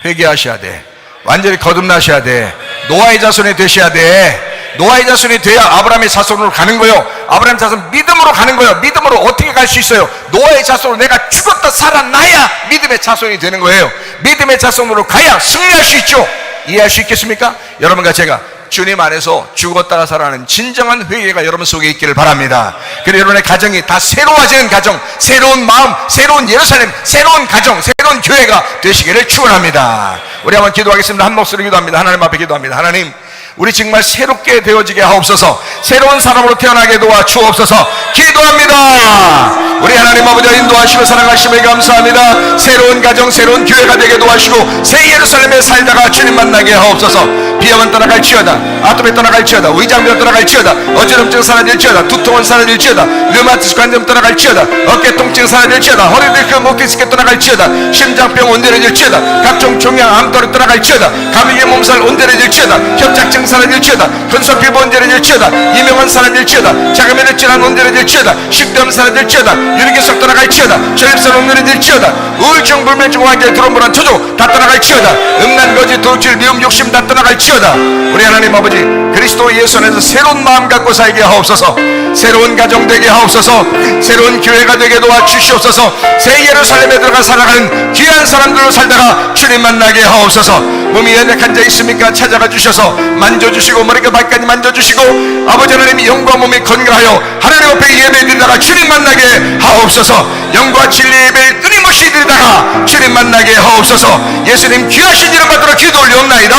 Speaker 1: 회개하셔야 돼. 완전히 거듭나셔야 돼. 노아의 자손이 되셔야 돼. 노아의 자손이 돼야 아브라함의 자손으로 가는 거예요. 아브라함의 자손 믿음으로 가는 거예요. 믿음으로 어떻게 갈 수 있어요? 노아의 자손으로 내가 죽었다 살아나야 믿음의 자손이 되는 거예요. 믿음의 자손으로 가야 승리할 수 있죠. 이해할 수 있겠습니까? 여러분과 제가 주님 안에서 죽었다가 살아나는 진정한 회개가 여러분 속에 있기를 바랍니다. 그리고 여러분의 가정이 다 새로워지는 가정, 새로운 마음, 새로운 예루살렘, 새로운 가정, 새로운 교회가 되시기를 축원합니다. 우리 한번 기도하겠습니다. 한 목소리로 기도합니다. 하나님 앞에 기도합니다. 하나님, 우리 정말 새롭게 되어지게 하옵소서. 새로운 사람으로 태어나게 도와 주옵소서. 기도합니다. 우리 하나님 하나님 아버지 인도하시고 사랑하심을 감사합니다. 새로운 가정 새로운 교회가 되게 도와주시고 새 예루살렘에 살다가 주님 만나게 하옵소서. 비염은 떠나갈지어다, 아토피 떠나갈지어다, 위장병 떠나갈지어다, 어지럼증 사라질지어다, 두통은 사라질지어다, 류마티스 관절 떠나갈지어다, 어깨 통증 사라질지어다, 허리디스크 목디스크 떠나갈지어다, 심장병 온전해질지어다, 각종 종양 암도로 떠나갈지어다, 감기의 몸살 온전해질지어다, 협착증 사라질지어다, 현소 피부 온전해질지어다, 이명은 사라질지어다, 자금의 질환 온전해질지어다, 식도염 사라질지어다, 유리기석 떠나갈지어다, 전립선 온전해질지어다, 우울증 불면증 환경 드럼불안 초조 다 떠나갈지어다, 음란 거짓 도둑질 미움 욕심 다 떠나갈지어다. 우리 하나님 아버지 그리스도 예수 안에서 새로운 마음 갖고 살게 하옵소서. 새로운 가정 되게 하옵소서. 새로운 교회가 되게 도와주시옵소서. 새 예루살렘에 들어가 살아가는 귀한 사람들로 살다가 주님 만나게 하옵소서. 몸이 연약한 자 있습니까? 찾아가 주셔서 만져주시고 머리가 발까지 만져주시고 아버지 하나님이 영과 몸이 건강하여 하나님 앞에 예배드리다가 주님 만나게 하옵소서. 영과 진리 예배를 끊임없이 드리다가 주님 만나게 하옵소서. 예수님 귀하신 이름 받들어 기도 올리옵나이다.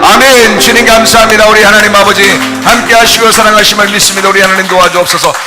Speaker 1: 아멘. 주님 감사합니다. 우리 하나님 아버지 함께 하시고 사랑하심을 믿습니다. 우리 하나님 도와주옵소서.